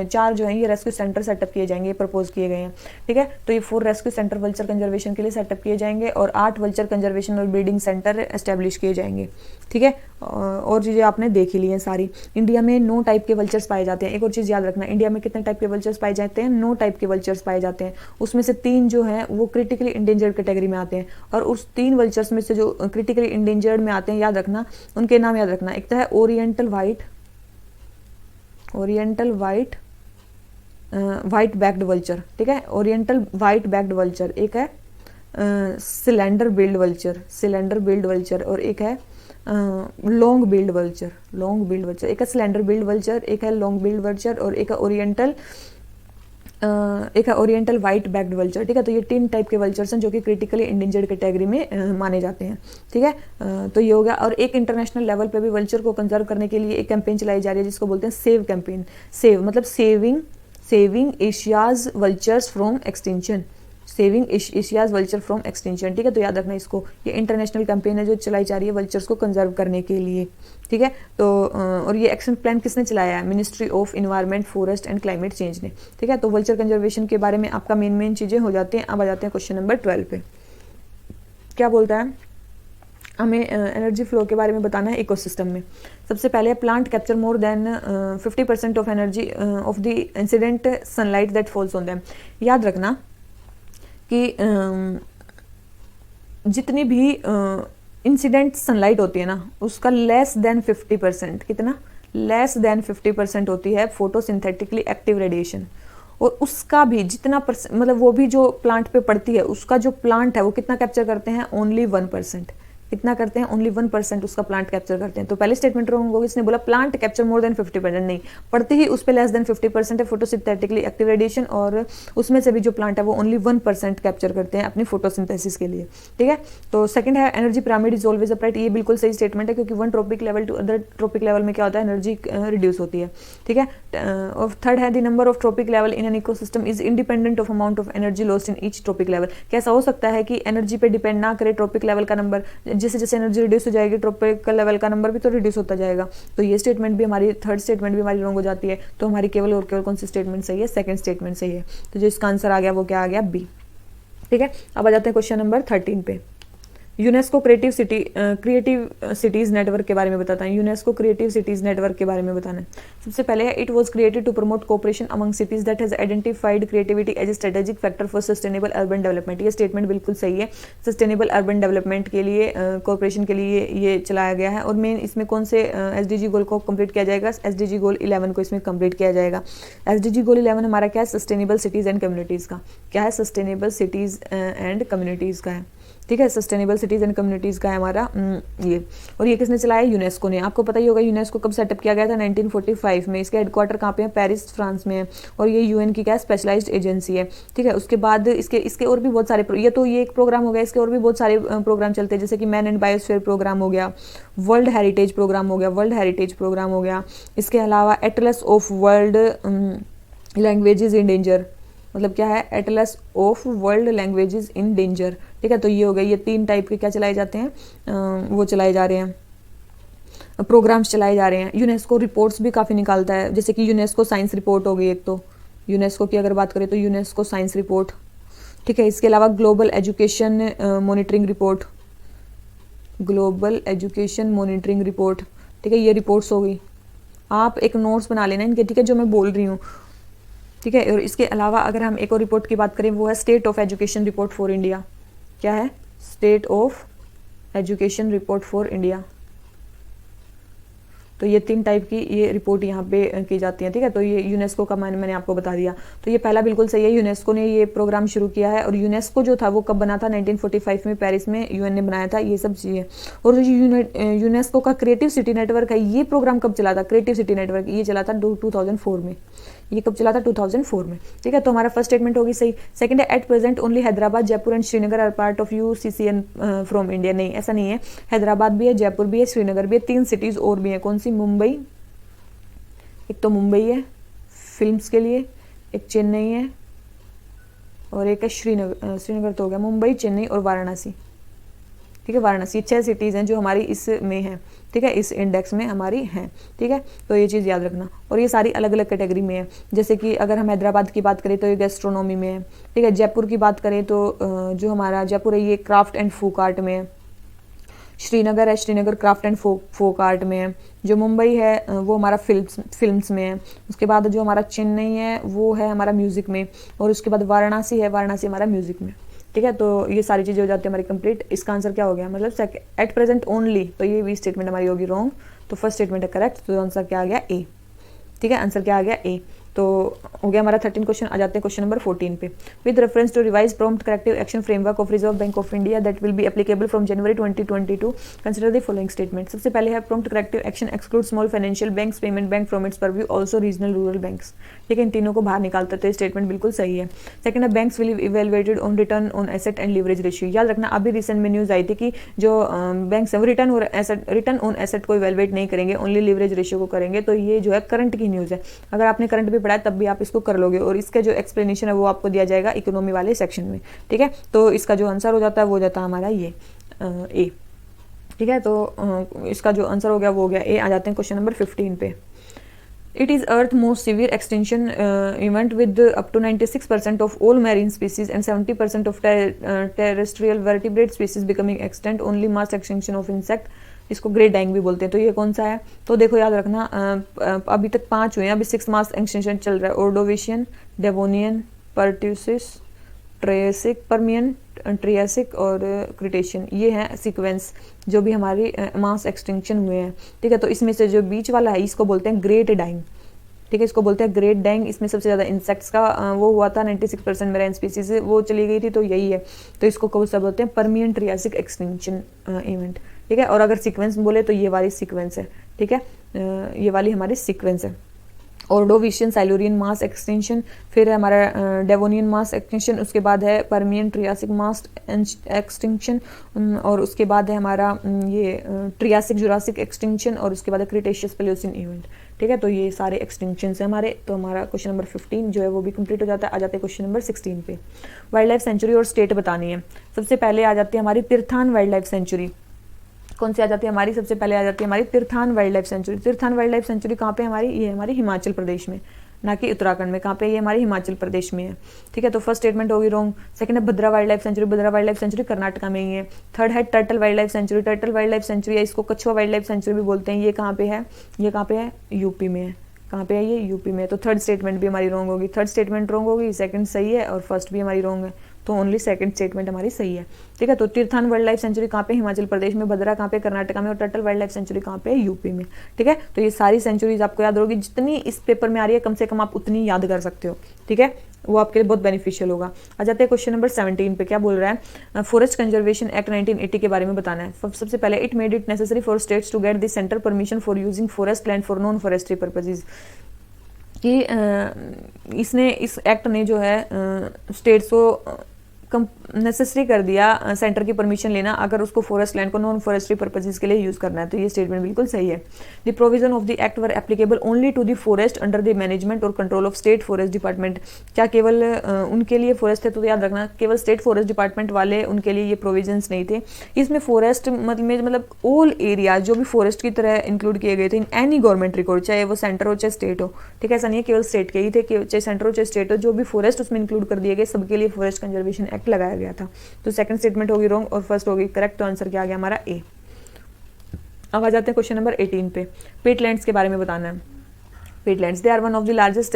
4 जो है ये रेस्क्यू सेंटर सेटअप किए जाएंगे, ये प्रपोज किए गए हैं। ठीक है, तो ये 4 रेस्क्यू सेंटर वल्चर कंजर्वेशन के लिए सेटअप किए जाएंगे, और 8 वल्चर कंजर्वेशन और ब्रीडिंग सेंटर एस्टेब्लिश किए जाएंगे। ठीक है, और चीज़ें आपने देख ही ली हैं सारी। इंडिया में 9 टाइप के वल्चर्स पाए जाते हैं। एक और चीज़ याद रखना, इंडिया में कितने टाइप के वल्चर्स पाए जाते हैं, 9 टाइप के वल्चर्स पाए जाते हैं। उसमें से 3 जो हैं वो क्रिटिकली इंडेंजर्ड कैटेगरी में आते हैं, और उस 3 वल्चर्स में से जो क्रिटिकली इंडेंजर्ड में आते हैं, याद रखना उनके नाम याद रखना। एक तो है ओरिएंटल वाइट बैक्ड वल्चर। ठीक है, ओरिएंटल वाइट बैक्ड वल्चर। एक है सिलेंडर बिल्ड वल्चर, और एक है लॉन्ग बिल्ड वल्चर। एक है सिलेंडर बिल्ड वल्चर, एक है लॉन्ग बिल्ड वल्चर, और एक है ओरिएंटल एक है ओरिएंटल वाइट बैक्ड वल्चर, ठीक है। तो ये 3 टाइप के वल्चर्स हैं जो कि क्रिटिकली इंडेंजर्ड कैटेगरी में माने जाते हैं, ठीक है। तो ये हो गया। और एक इंटरनेशनल लेवल पे भी वल्चर को कंजर्व करने के लिए एक कैंपेन चलाई जा रही है जिसको बोलते हैं सेव कैंपेन। सेव मतलब saving Asia's vultures from extinction, saving Asia's vulture from extinction, ठीक है। तो याद रखना इसको, ये इंटरनेशनल कैंपेन है जो चलाई जा रही है वल्चर्स को कंजर्व करने के लिए, ठीक है। तो और ये एक्शन प्लान किसने चलाया है? Ministry of environment, forest and climate change ने, ठीक है। तो वल्चर कंजर्वेशन के बारे में आपका मेन चीजें हो जाती हैं। अब आ जाते हैं क्वेश्चन नंबर 12 पे। क्या बोलता है? हमें एनर्जी फ्लो के बारे में बताना है इकोसिस्टम में। सबसे पहले plant capture more than 50% of energy of the incident sunlight that falls on them. याद रखना कि जितनी भी इंसिडेंट सनलाइट होती है ना उसका लेस देन 50%, कितना? लेस देन 50% होती है फोटोसिंथेटिकली एक्टिव रेडिएशन। और उसका भी जितना मतलब वो भी जो प्लांट पे पड़ती है उसका जो प्लांट है वो कितना कैप्चर करते हैं? ओनली 1%। कितना करते हैं? ओनली 1% उसका प्लांट कैप्चर करते हैं। तो पहले स्टेटमेंट रॉन्ग होगी, इसने बोला प्लांट कैप्चर मोर देन 50%, नहीं, पड़ती ही उस पे लेस देन 50% है फोटोसिंथेटिकली एक्टिव रेडिएशन, और उसमें से भी जो प्लांट है वो ओनली 1% कैप्चर करते हैं अपनी फोटोसिंथेसिस के लिए, ठीक है। तो सेकंड है energy pyramid is always upright. ये बिल्कुल सही स्टेटमेंट है क्योंकि one trophic level to other trophic level में क्या होता है? एनर्जी रिड्यूस होती है, ठीक है। और थर्ड है the number of trophic level in an ecosystem is independent of amount of energy lost in each trophic level. कैसा हो सकता है कि एनर्जी पे डिपेंड ना करे ट्रॉपिक लेवल का नंबर, जैसे जैसे एनर्जी रिड्यूस हो जाएगी ट्रॉपिकल लेवल का नंबर भी तो रिड्यूस होता जाएगा। तो ये स्टेटमेंट भी हमारी, थर्ड स्टेटमेंट भी हमारी रॉन्ग हो जाती है। तो हमारी केवल और केवल कौन सी स्टेटमेंट सही है? सेकंड स्टेटमेंट सही है। तो जो इसका आंसर आ गया वो क्या आ गया? बी, ठीक है। अब आ जाते हैं क्वेश्चन नंबर 13 पे। यूनेस्को क्रिएटिव सिटीज नेटवर्क के बारे में बताता है। यूनेस्को क्रिएटिव सिटीज नेटवर्क के बारे में बताना है। सबसे पहले है it was created to promote cooperation among cities that has identified creativity as a strategic factor for sustainable urban development. ये स्टेटमेंट बिल्कुल सही है। सस्टेनेबल अर्बन डेवलपमेंट के लिए कोऑपरेशन के लिए ये चलाया गया है। और मेन इसमें कौन से SDG गोल को कंप्लीट किया जाएगा? SDG गोल 11 को इसमें कंप्लीट किया जाएगा। SDG गोल 11 हमारा क्या है? सस्टेनेबल सिटीज एंड कम्युनिटीज का। क्या है? सस्टेनेबल सिटीज एंड कम्युनिटीज का है, ठीक है। सस्टेनेबल सिटीज एंड कम्युनिटीज का है हमारा ये। और ये किसने चलाया? यूनेस्को ने। आपको पता ही होगा यूनेस्को कब सेटअप किया गया था? 1945 में। इसके हेडक्वार्टर कहाँ पे है? पेरिस, फ्रांस में है। और ये UN की क्या है? स्पेशलाइज्ड एजेंसी है, ठीक है। उसके बाद इसके और भी बहुत सारे ये एक प्रोग्राम हो गया, इसके और भी बहुत सारे प्रोग्राम चलते हैं, जैसे कि मैन एंड बायोस्फीयर प्रोग्राम हो गया, वर्ल्ड हेरिटेज प्रोग्राम हो गया, इसके अलावा Atlas of world languages in danger, मतलब क्या है? Atlas of world languages in danger, ठीक है। तो ये हो गया। ये 3 टाइप के क्या चलाए जाते हैं? वो चलाए जा रहे हैं, प्रोग्राम्स चलाए जा रहे हैं। यूनेस्को रिपोर्ट्स भी काफ़ी निकालता है, जैसे कि यूनेस्को साइंस रिपोर्ट हो गई एक। तो यूनेस्को की अगर बात करें तो यूनेस्को साइंस रिपोर्ट, ठीक है। इसके अलावा ग्लोबल एजुकेशन मॉनिटरिंग रिपोर्ट, ठीक है। ये रिपोर्ट्स हो गई। आप एक नोट्स बना लेना इनके, ठीक है, जो मैं बोल रही हूँ, ठीक है। और इसके अलावा अगर हम एक और रिपोर्ट की बात करें वो है state of education report for India. क्या है? State of education report for India. तो ये 3 टाइप की ये रिपोर्ट यहाँ पे की जाती है, ठीक है। तो ये यूनेस्को का मैंने आपको बता दिया। तो ये पहला बिल्कुल सही है, यूनेस्को ने ये प्रोग्राम शुरू किया है। और यूनेस्को जो था वो कब बना था? 1945 में पेरिस में UN ने बनाया था। ये सब चीज़ें। और यूनेस्को का क्रिएटिव सिटी नेटवर्क है, ये प्रोग्राम कब चला था? क्रिएटिव सिटी नेटवर्क ये चला था 2004 में। ये कब चला था? 2004 में, ठीक है। तो हमारा फर्स्ट स्टेटमेंट होगी सही। सेकंड है at present only Hyderabad, Jaipur and Srinagar are part of UCCN from India. नहीं, ऐसा नहीं है। हैदराबाद भी है, जयपुर भी है, श्रीनगर भी है, 3 सिटीज और भी है। कौन सी? मुंबई, एक तो मुंबई है फिल्म्स के लिए, एक चेन्नई है और एक है श्रीनगर तो हो गया। मुंबई, चेन्नई और वाराणसी, ठीक है। वाराणसी 6 सिटीज़ हैं जो हमारी इसमें हैं, ठीक है, इस इंडेक्स में हमारी हैं, ठीक है। तो ये चीज़ याद रखना। और ये सारी अलग अलग कैटेगरी में है। जैसे कि अगर हम हैदराबाद की बात करें तो ये गैस्ट्रोनॉमी में है, ठीक है। जयपुर की बात करें तो जो हमारा जयपुर है ये क्राफ्ट एंड फोक आर्ट में है। श्रीनगर है, Srinagar craft and folk art में है। जो मुंबई है वो हमारा फिल्म्स में है। उसके बाद जो हमारा चेन्नई है वो है हमारा म्यूज़िक में। और उसके बाद वाराणसी है, वाराणसी हमारा म्यूज़िक में, ठीक है। तो ये सारी चीज़ें हो जाती है हमारी कंप्लीट। इसका आंसर क्या हो गया? मतलब एट प्रेजेंट ओनली। तो ये भी स्टेटमेंट हमारी होगी रॉन्ग। तो फर्स्ट स्टेटमेंट है करेक्ट। तो आंसर क्या आ गया? ए, ठीक है। आंसर क्या आ गया? ए। तो हो गया हमारा 13 क्वेश्चन। आ जाते हैं क्वेश्चन नंबर 14 पे। With reference to revise prompt corrective action framework of reserve bank of India that will be applicable from January 2022, consider the following statement. सबसे पहले है prompt corrective action exclude small financial banks, payment bank from its purview, also regional rural banks. ठीक है, इन तीनों को बाहर निकालते तो स्टेटमेंट बिल्कुल सही है। सेकंड है banks will evaluated on return on asset and leverage ratio. याद रखना, अभी रिसेंट में न्यूज आई थी कि जो बैंक्स है वो रिटर्न ऑन एसेट को इवेलुएट नहीं करेंगे, ओनली लीवरेज रेशियो को करेंगे। तो ये जो है करंट की न्यूज़ है, अगर आपने करंट भी पढ़ा है तब भी आप इसको कर लोगे, और इसका जो एक्सप्लेनेशन है वो आपको दिया जाएगा इकोनॉमी वाले सेक्शन में। ठीक है, तो इसका जो आंसर हो जाता है वो जाता है हमारा ये ए। ठीक है, तो इसका जो आंसर हो गया वो हो गया ए। आ जाते हैं क्वेश्चन नंबर 15 पे। It is Earth's most severe extinction event with up to 96% of all marine species and 70% of terrestrial vertebrate species becoming extinct. Only mass extinction of insect, इसको ग्रेट डाइंग भी बोलते हैं। तो ये कौन सा है? तो देखो याद रखना, अभी तक 5 हुए हैं, अभी 6 मास एक्सटिंक्शन चल रहा है। Ordovician, Devonian, pertussis, Triassic, Permian, Triassic और क्रिटेशियन, ये हैं सीक्वेंस जो भी हमारी मास एक्सटिंक्शन हुए हैं। ठीक है, तो इसमें से जो बीच वाला है इसको बोलते हैं ग्रेट डाइंग। ठीक है, इसको बोलते हैं ग्रेट डाइंग। इसमें सबसे ज़्यादा इंसेक्ट्स का वो हुआ था, 96% मेराइन स्पीसीज वो चली गई थी, तो यही है। तो इसको कौन सा बोलते हैं? Permian Triassic extinction event. ठीक है, और अगर सीक्वेंस बोले तो ये वाली सीक्वेंस है। ठीक है, ये वाली हमारी सीक्वेंस है। ऑर्डोविशियन साइलुरियन मास एक्सटेंशन, फिर है हमारा डेवोनियन मास एक्सटेंशन, उसके बाद है परमियन ट्रियासिक मास एक्सटिंक्शन, और उसके बाद है हमारा ये ट्रियासिक जुरासिक एक्सटिंक्शन, और उसके बाद है क्रिटेशियस प्लेओसिन इवेंट। ठीक है, तो ये सारे एक्सटिंक्शन है हमारे। तो हमारा क्वेश्चन नंबर 15 जो है वो भी कंप्लीट हो जाता है। आ जाते हैं क्वेश्चन नंबर 16 पे। वाइल्ड लाइफ सेंचुरी और स्टेट बतानी है। सबसे पहले आ जाती है हमारी तीर्थान वाइल्ड लाइफ सेंचुरी। कौन सी आ जाती है हमारी? सबसे पहले आ जाती है हमारी Tirthan wild life century. Tirthan wild life century कहाँ पे हमारी? ये हमारी हिमाचल प्रदेश में, ना कि उत्तराखंड में। कहाँ पे? ये हमारी हिमाचल प्रदेश में है। ठीक है, तो फर्स्ट स्टेटमेंट होगी रॉन्ग। सेकंड है भद्रा वाइल्ड लाइफ सेंचुरी। भद्रा वाइल्ड लाइफ सेंचुरी कर्नाटका में ही है। थर्ड है turtle wild life century. Turtle wild life century है, इसको कछुआ वाइल्ड लाइफ सेंचुरी भी बोलते हैं। ये कहाँ पे है? ये कहाँ पे है? यूपी में है। कहाँ पे है? ये यूपी में। तो थर्ड स्टेटमेंट भी हमारी रॉन्ग होगी। थर्ड स्टेटमेंट रॉन्ग होगी, सेकंड सही है, और फर्स्ट भी हमारी रॉन्ग है। तो ओनली सेकंड स्टेटमेंट हमारी सही है। ठीक है, तो तीर्थान वाइल्ड लाइफ सेंचुरी कहाँ पे? हिमाचल प्रदेश में। भद्रा कहाँ पे? कर्नाटका में। और टर्टल वाइल्ड लाइफ सेंचुरी कहाँ पे? यूपी में। ठीक है, तो ये सारी सेंचुरीज आपको याद होगी। जितनी इस पेपर में आ रही है कम से कम आप उतनी याद कर सकते हो। ठीक है, वो आपके लिए बहुत बेनिफिशियल होगा। आ जाते हैं क्वेश्चन नंबर 17 पे। क्या बोल रहा है? फॉरेस्ट कंजर्वेशन एक्ट 1980 के बारे में बताना है। सबसे पहले, it made it necessary for states to get the central permission for using forest land for non forestry purposes. कि इसने, इस एक्ट ने जो है स्टेट्स को नेसेसरी कर दिया सेंटर की परमिशन लेना अगर उसको फॉरेस्ट लैंड को नॉन फॉरेस्ट्री पर्पजेज के लिए यूज करना है। तो ये स्टेटमेंट बिल्कुल सही है। The provision of the act were applicable only to the forest under the management और control of state forest department. क्या केवल उनके लिए फॉरेस्ट है? तो याद रखना, केवल स्टेट फॉरेस्ट डिपार्टमेंट वाले उनके लिए ये प्रोविजंस नहीं थे। इसमें फॉरेस्ट मतलब ऑल एरिया जो भी फॉरेस्ट की तरह इंक्लूड किए गए थे इन एनी गवर्नमेंट रिकॉर्ड, चाहे वो सेंटर हो चाहे स्टेट हो। ठीक है, ऐसा नहीं है केवल स्टेट के ही थे, चाहे सेंटर हो चाहे स्टेट हो, जो भी फॉरेस्ट उसमें इंक्लूड कर दिए गए सबके लिए फॉरेस्ट कंजर्वेशन एक्ट लगाया गया था। तो सेकंड स्टेटमेंट होगी रॉन्ग और फर्स्ट होगी करेक्ट। तो आंसर क्या आ गया हमारा? ए। अब आ जाते हैं क्वेश्चन नंबर 18 पे। पेटलैंड्स के बारे में बताना है। Peatlands, they are one of the largest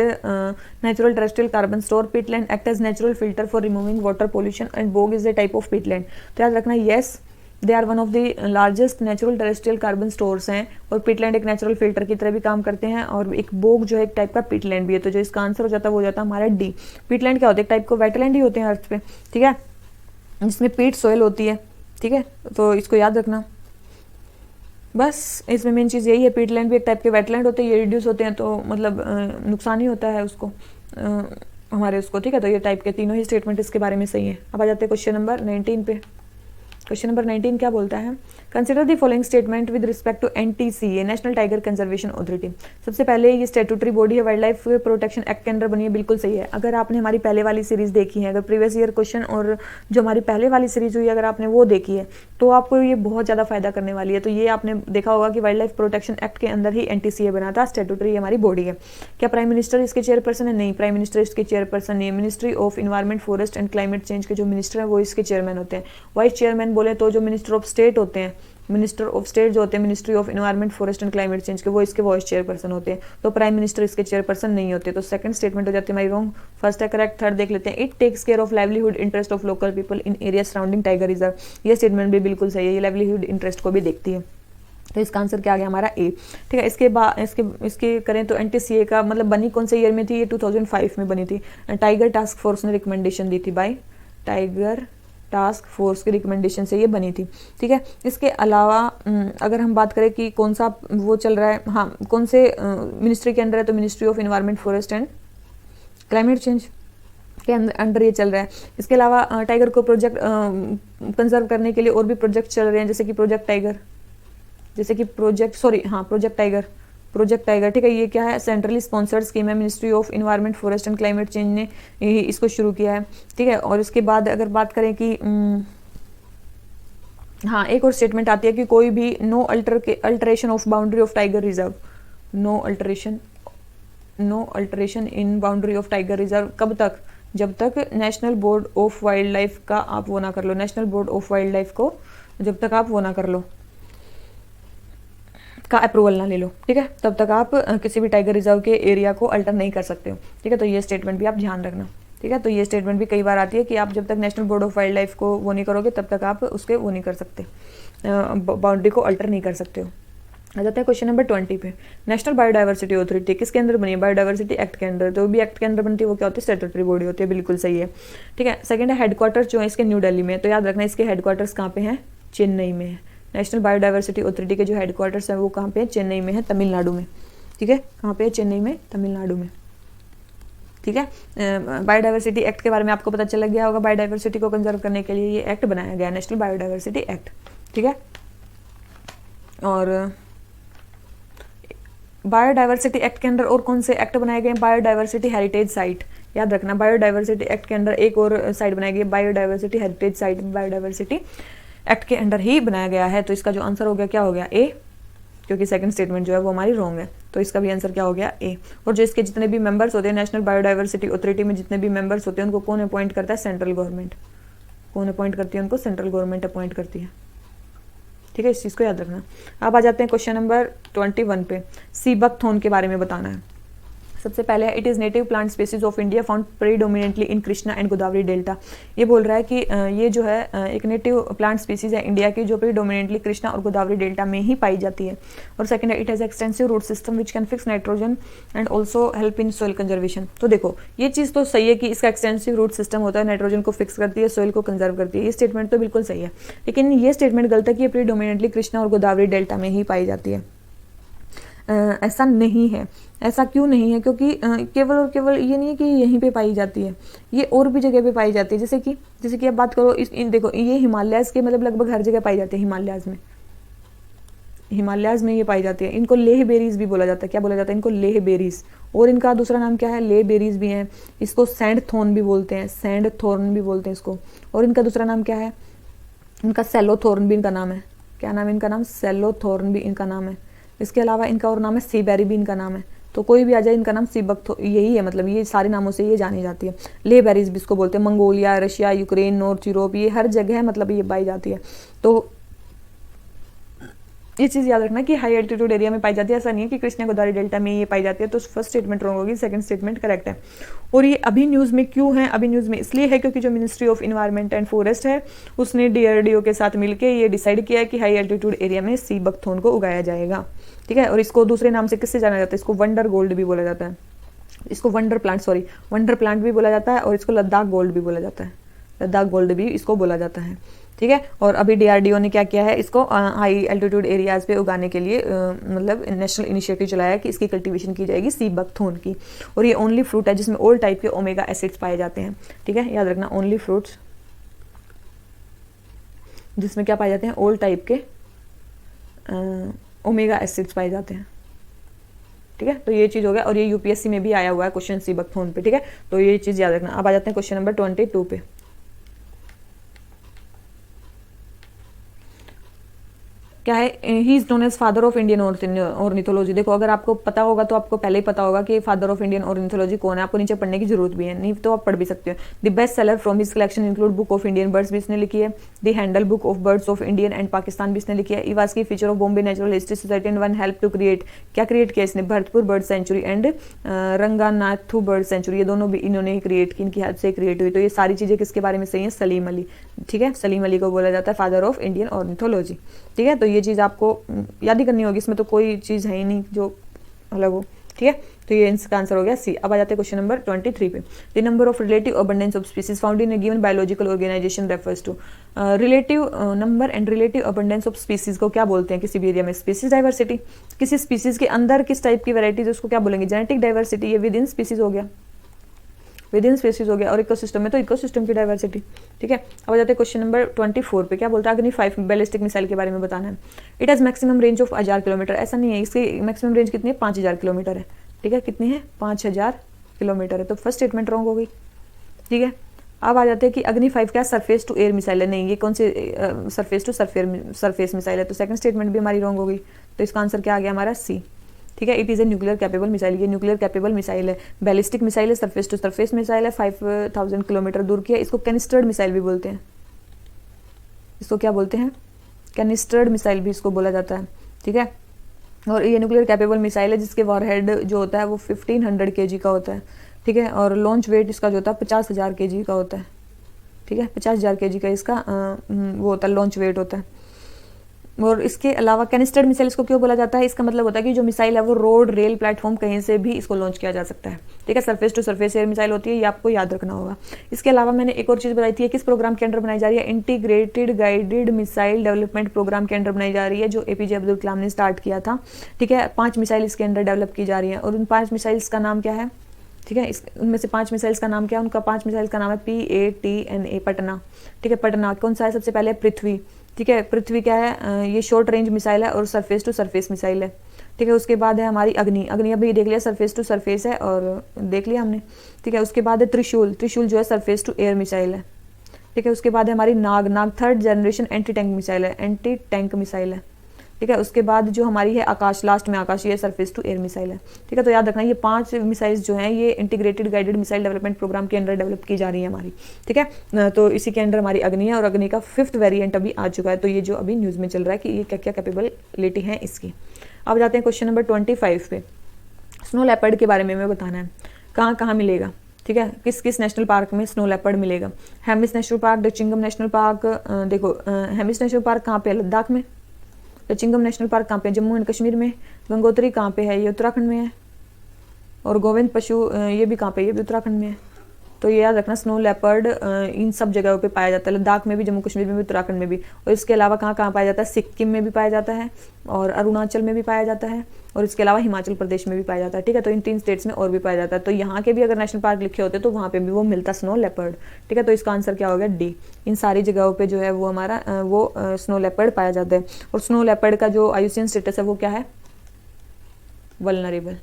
natural terrestrial carbon store. Peatland act as natural filter for removing water pollution and bog is a type of peatland. तो याद रखना, yes they are one of the largest natural terrestrial carbon stores हैं, और peatland एक natural filter की तरह भी काम करते हैं, और एक बोग जो है एक टाइप का peatland भी है। तो जो इसका आंसर हो जाता है वो हो जाता है हमारा डी। peatland क्या होते हैं? एक टाइप को wetland ही होते हैं अर्थ पे। ठीक है, जिसमें पीट सोयल होती है। ठीक है, तो इसको याद रखना बस। इसमें मेन चीज़ यही है, पीटलैंड भी एक टाइप के वेटलैंड होते हैं, ये रिड्यूस होते हैं तो मतलब नुकसान ही होता है उसको हमारे उसको। ठीक है, तो ये टाइप के तीनों ही स्टेटमेंट इसके बारे में सही है। अब आ जाते हैं क्वेश्चन नंबर 19 पे। क्वेश्चन नंबर 19 क्या बोलता है? Consider the following statement with respect to NTCA, national tiger conservation authority. सबसे पहले ये स्टैट्यूटरी बॉडी है, वाइल्ड लाइफ प्रोटेक्शन एक्ट के अंडर बनी है, बिल्कुल सही है। अगर आपने हमारी पहले वाली सीरीज देखी है, अगर प्रीवियस ईयर क्वेश्चन और जो हमारी पहले वाली सीरीज हुई अगर आपने वो देखी है तो आपको ये बहुत ज़्यादा फायदा करने वाली है। तो ये आपने देखा होगा कि वाइल्ड लाइफ प्रोटेक्शन एक्ट के अंदर ही एनटीसीए बना था। स्टैट्यूटरी हमारी बॉडी है। क्या प्राइम मिनिस्टर इसके चेयरपर्सन है? नहीं, प्राइम मिनिस्टर इसके चेयरपर्सन नहीं है। Ministry of environment, forest and climate change के जो मिनिस्टर हैं वो इसके चेयरमैन होते हैं। वाइस चेयरमैन बोले तो जो मिनिस्टर ऑफ स्टेट होते हैं, मिनिस्टर ऑफ स्टेट जो होते हैं ministry of environment, forest and climate change के, वो इसके वाइस चेयरपर्सन होते हैं। तो प्राइम मिनिस्टर इसके चेयरपर्सन नहीं होते। तो सेकंड स्टेटमेंट हो जाती है हमारी रॉन्ग, फर्स्ट है करेक्ट। थर्ड देख लेते हैं, it takes care of livelihood interest of local people in area surrounding tiger reserve. ये स्टेटमेंट भी बिल्कुल सही है, ये लाइवलीहुड इंटरेस्ट को भी देखती है। तो इसका आंसर क्या आ गया हमारा ए। ठीक है, इसके बाद इसके करें तो NTCA का मतलब बनी कौन से ईयर में थी, ये 2005 में बनी थी। टाइगर टास्क फोर्स ने रिकमेंडेशन दी थी, बाय टाइगर टास्क फोर्स की रिकमेंडेशन से ये बनी थी। ठीक है, इसके अलावा अगर हम बात करें कि कौन सा वो चल रहा है, हाँ कौन से मिनिस्ट्री के अंदर है, तो ministry of environment forest and climate change के अंडर ये चल रहा है। इसके अलावा टाइगर को प्रोजेक्ट कंजर्व करने के लिए और भी प्रोजेक्ट चल रहे हैं, जैसे कि प्रोजेक्ट टाइगर। ठीक है, ये क्या है, सेंट्रली स्पॉन्सर्ड स्कीम है, ministry of environment forest and climate change ने इसको शुरू किया है। ठीक है, और उसके बाद अगर बात करें कि हाँ एक और स्टेटमेंट आती है कि कोई भी no alteration of boundary of tiger reserve, no alteration in boundary of tiger reserve कब तक, जब तक National board of wild life का आप वो ना कर लो, National board of wild life को जब तक आप वो ना कर लो, का अप्रूवल ना ले लो। ठीक है, तब तक आप किसी भी टाइगर रिजर्व के एरिया को अल्टर नहीं कर सकते हो। ठीक है, तो ये स्टेटमेंट भी आप ध्यान रखना। ठीक है, तो ये स्टेटमेंट भी कई बार आती है कि आप जब तक National board of wild life को वो नहीं करोगे तब तक आप उसके वो नहीं कर सकते, बाउंड्री को अल्टर नहीं कर सकते हो। आ जाते हैं क्वेश्चन नंबर 20 पे। नेशनल बायोडाइवर्सिटी अथॉरिटी किसके अंदर बनी है, बायोडाइवर्सिटी एक्ट के अंदर। तो भी एक्ट के अंदर बनती है वो क्या होती है, स्टैट्यूटरी बॉडी होती है, बिल्कुल सही है। ठीक है, सेकंड है हेडक्वार्टर्स जो है इसके न्यू दिल्ली में, तो याद रखना इसके हेडक्वार्टर्स कहाँ पे हैं, चेन्नई में है। नेशनल बायोडाइवर्सिटी अथॉरिटी के जो हेडक्वार्टर्स हैं वो कहाँ पे है, चेन्नई में है, तमिलनाडु में। ठीक है, कहाँ पे है, चेन्नई में, तमिलनाडु में। ठीक है, बायोडाइवर्सिटी एक्ट के बारे में आपको पता चल गया होगा, बायोडाइवर्सिटी को कंजर्व करने के लिए ये एक्ट बनाया गया, नेशनल बायोडाइवर्सिटी एक्ट। ठीक है, और बायोडाइवर्सिटी एक्ट के अंदर और कौन से एक्ट बनाए गए हैं, बायोडाइवर्सिटी हेरिटेज साइट। याद रखना बायोडाइवर्सिटी एक्ट के अंदर एक और साइट बनाई गई है, biodiversity heritage site, biodiversity act के अंडर ही बनाया गया है। तो इसका जो आंसर हो गया क्या हो गया, ए, क्योंकि सेकंड स्टेटमेंट जो है वो हमारी रॉन्ग है, तो इसका भी आंसर क्या हो गया, ए। और जो इसके जितने भी मेंबर्स होते हैं नेशनल बायोडाइवर्सिटी अथॉरिटी में, जितने भी मेंबर्स होते हैं उनको कौन अपॉइंट करता है, सेंट्रल गवर्नमेंट। कौन अपॉइंट करती है उनको, सेंट्रल गवर्नमेंट अपॉइंट करती है। ठीक है, इस चीज़ को याद रखना। अब आ जाते हैं क्वेश्चन नंबर 21 पे, सी बकथॉर्न के बारे में बताना है। सबसे पहले है it is native plant species of India found predominantly in Krishna and Godavari delta. ये बोल रहा है कि ये जो है एक नेटिव प्लांट स्पीसीज है इंडिया की जो प्रीडोमिनेटली कृष्णा और गोदावरी डेल्टा में ही पाई जाती है। और सेकंड है it has extensive root system which can fix nitrogen and also help in soil conservation. तो देखो ये चीज़ तो सही है कि इसका एक्सटेंसिव रूट सिस्टम होता है, नाइट्रोजन को फिक्स करती है, सोइल को कंजर्व करती है, ये स्टेटमेंट तो बिल्कुल सही है। लेकिन ये स्टेटमेंट गलत है कि ये प्रीडोमिनेटली कृष्णा और गोदावरी डेल्टा में ही पाई जाती है। ऐसा नहीं है। ऐसा क्यों नहीं है, क्योंकि केवल और केवल ये नहीं है कि यहीं पे पाई जाती है, ये और भी जगह पे पाई जाती है। जैसे कि आप बात करो देखो ये हिमालयाज के मतलब लगभग हर जगह पाई जाती है। हिमालयाज में ये पाई जाती है। इनको लेह बेरीज भी बोला जाता है। क्या बोला जाता है इनको, लेह बेरीज। और इनका दूसरा नाम क्या है, ले बेरीज भी हैं। इसको सैंड थोर्न भी बोलते हैं, सैंड थोर्न भी बोलते हैं इसको। और इनका दूसरा नाम क्या है, इनका सेलोथोर्न भी इनका नाम है। क्या नाम है इनका, नाम सेलोथोर्न भी इनका नाम है। इसके अलावा इनका और नाम है सीबेरी भी इनका नाम है। तो कोई भी आ जाए इनका नाम सीबक यही है, मतलब ये सारे नामों से ये जानी जाती है। ले बेरीज भी इसको बोलते हैं। Mongolia, Russia, Ukraine, north Europe, ये हर जगह मतलब ये पाई जाती है। तो ये चीज़ याद रखना कि हाई एल्टीट्यूड एरिया में पाई जाती है। ऐसा नहीं है कि कृष्णा गोदावरी डेल्टा में ये पाई जाती है। तो फर्स्ट स्टेटमेंट रॉन्ग होगी, सेकंड स्टेटमेंट करेक्ट है। और ये अभी न्यूज़ में क्यों है, अभी न्यूज़ में इसलिए है क्योंकि जो ministry of environment and forest है उसने DRDO के साथ मिलकर ये डिसाइड किया है कि हाई एल्टीट्यूड एरिया में सी बकथॉर्न को उगाया जाएगा। ठीक है, और इसको दूसरे नाम से किससे जाना जाता है, इसको वंडर गोल्ड भी बोला जाता है, इसको वंडर प्लांट भी बोला जाता है, और इसको लद्दाख गोल्ड भी बोला जाता है, लद्दाख गोल्ड भी इसको बोला जाता है। ठीक है, और अभी DRDO ने क्या किया है, इसको हाई एल्टीट्यूड एरियाज पे उगाने के लिए मतलब नेशनल इनिशिएटिव चलाया है कि इसकी कल्टीवेशन की जाएगी सी बकथॉर्न की। और ये ओनली फ्रूट है जिसमें ऑल टाइप के ओमेगा एसिड्स पाए जाते हैं। ठीक है, याद रखना, ओनली फ्रूट्स जिसमें क्या पाए जाते हैं, ऑल टाइप के ओमेगा एसिड्स पाए जाते हैं। ठीक है, तो ये चीज़ हो गया। और ये UPSC में भी आया हुआ है क्वेश्चन सी बकथॉर्न पे। ठीक है, तो ये चीज़ याद रखना। अब आ जाते हैं क्वेश्चन नंबर 22 पे। क्या है, he is known as father of Indian ornithology. देखो अगर आपको पता होगा तो आपको पहले ही पता होगा कि फादर ऑफ इंडियन ऑर्निथोलॉजी कौन है, आपको नीचे पढ़ने की जरूरत भी है, नहीं तो आप पढ़ भी सकते हो। The best seller from his collection include book of Indian birds भी इसने लिखी है, the handle book of birds of Indian and Pakistan भी इसने लिखी है, इवास की feature of Bombay Natural History Society and one help to create, क्या क्रिएट किया इसने, Bharatpur bird sanctuary and Ranganathittu bird sanctuary, ये दोनों भी इन्होंने ही क्रिएट की, इनकी हेल्प से क्रिएट हुई। तो ये सारी चीजें किसके बारे में सही है, सलीम अली। ठीक है, सलीम अली को बोला जाता है फादर ऑफ इंडियन ऑर्निथोलॉजी। ठीक है, तो ये चीज़ आपको याद ही करनी होगी, इसमें तो कोई चीज़ है ही नहीं जो अलग हो। ठीक है, तो ये इसका आंसर हो गया सी। अब आ जाते हैं क्वेश्चन नंबर 23 पे। The number of relative abundance of species found in a given biological organization refers to. Relative number and relative abundance of species को क्या बोलते हैं किसी भी एरिया में? Species diversity. किसी स्पीसीज के अंदर किस टाइप की वैरायटीज उसको क्या बोलेंगे? Genetic diversity. ये विद इन स्पीसीज हो गया, विद इन स्पीसीज हो गया। और इकोसिस्टम में तो इकोसिस्टम की डाइवर्सिटी। ठीक है, अब आ जाते हैं क्वेश्चन नंबर 24 पे। क्या बोलता है? अग्नि 5 बैलिस्टिक मिसाइल के बारे में बताना है। It has maximum range of 1000 kilometre. ऐसा नहीं है, इसकी मैक्सिमम रेंज कितनी है? 5000 किलोमीटर है। ठीक है, कितनी है? 5000 किलोमीटर है। तो फर्स्ट स्टेटमेंट रॉन्ग हो गई। ठीक है, अब आ जाते हैं कि अग्नि 5 क्या सरफेस टू एयर मिसाइल है? नहीं, ये कौन से सरफेस टू सरफेस मिसाइल है? तो सेकंड स्टेटमेंट भी हमारी रॉन्ग हो गई। तो इसका आंसर क्या आ गया हमारा? सी। ठीक है, it is a nuclear capable missile. ये न्यूक्लियर कैपेबल मिसाइल है, बैलिस्टिक मिसाइल है, सरफेस टू सरफेस मिसाइल है, 5000 किलोमीटर दूर की है। इसको कैनिस्टर्ड मिसाइल भी बोलते हैं। इसको क्या बोलते हैं? कैनिस्टर्ड मिसाइल भी इसको बोला जाता है। ठीक है, और ये न्यूक्लियर कैपेबल मिसाइल है जिसके वॉरहेड जो होता है वो 1500 kg का होता है। ठीक है, और लॉन्च वेट इसका जो होता है 50,000 kg का होता है। ठीक है, 50,000 kg का इसका वो होता है, लॉन्च वेट होता है। और इसके अलावा कैनिस्टर्ड मिसाइल इसको क्यों बोला जाता है? इसका मतलब होता है कि जो मिसाइल है वो रोड, रेल, प्लेटफॉर्म कहीं से भी इसको लॉन्च किया जा सकता है। ठीक है, surface to surface air missile होती है, ये आपको याद रखना होगा। इसके अलावा मैंने एक और चीज़ बताई थी, किस प्रोग्राम के अंडर बनाई जा रही है? Integrated guided missile development programme के अंडर बनाई जा रही है, जो APJ अब्दुल कलाम ने स्टार्ट किया था। ठीक है, 5 मिसाइल इसके अंडर डेवलप की जा रही है, और उन 5 मिसाइल्स का नाम क्या है? ठीक है, उनमें से 5 मिसाइल्स का नाम क्या है? उनका 5 मिसाइल का नाम है PATNA, पटना। ठीक है, पटना कौन सा है? सबसे पहले पृथ्वी। ठीक है, पृथ्वी क्या है? ये शॉर्ट रेंज मिसाइल है और सरफेस टू सरफेस मिसाइल है। ठीक है, उसके बाद है हमारी अग्नि। अग्नि अभी देख लिया, सरफेस टू सरफेस है और देख लिया हमने। ठीक है, उसके बाद है त्रिशूल। त्रिशूल जो है सरफेस टू एयर मिसाइल है। ठीक है, उसके बाद है हमारी नाग। नाग 3rd generation anti tank missile है, एंटी टैंक मिसाइल है। ठीक है, उसके बाद जो हमारी है आकाश, लास्ट में आकाश, ये सरफेस टू एयर मिसाइल है। ठीक है, तो याद रखना ये 5 मिसाइल्स जो हैं ये integrated guided missile development programme के अंडर डेवलप की जा रही है हमारी। ठीक है, तो इसी के अंडर हमारी अग्नि है, और अग्नि का 5th वेरिएंट अभी आ चुका है। तो ये जो अभी न्यूज़ में चल रहा है कि ये क्या क्या कैपेबिलिटी है इसकी। अब जाते हैं क्वेश्चन नंबर 25 पे। स्नो लेपर्ड के बारे में हमें बताना है, कहाँ कहाँ मिलेगा। ठीक है, किस किस नेशनल पार्क में स्नो लेपर्ड मिलेगा? Hemis National Park, Dachigam National Park. देखो, हेमिस नेशनल पार्क कहाँ पे है? लद्दाख में। डचिंगम नेशनल पार्क कहाँ पे है? जम्मू एंड कश्मीर में। गंगोत्री कहाँ पे है? ये उत्तराखंड में है। और गोविंद पशु ये भी कहाँ पे? ये भी उत्तराखंड में है। तो ये याद रखना, स्नो लेपर्ड इन सब जगहों पे पाया जाता है, लद्दाख में भी, जम्मू कश्मीर में भी, उत्तराखंड में भी। और इसके अलावा कहाँ कहाँ पाया जाता है? सिक्किम में भी पाया जाता है, और अरुणाचल में भी पाया जाता है, और इसके अलावा हिमाचल प्रदेश में भी पाया जाता है। ठीक है, तो इन 3 स्टेट्स में और भी पाया जाता है। तो यहाँ के भी अगर नेशनल पार्क लिखे होते तो वहाँ पे भी वो मिलता स्नो लेपर्ड। ठीक है, तो इसका आंसर क्या हो गया? डी। इन सारी जगहों पे जो है वो हमारा स्नो लेपर्ड पाया जाता है। और स्नो लेपर्ड का जो IUCN स्टेटस है वो क्या है? वल्नरेबल।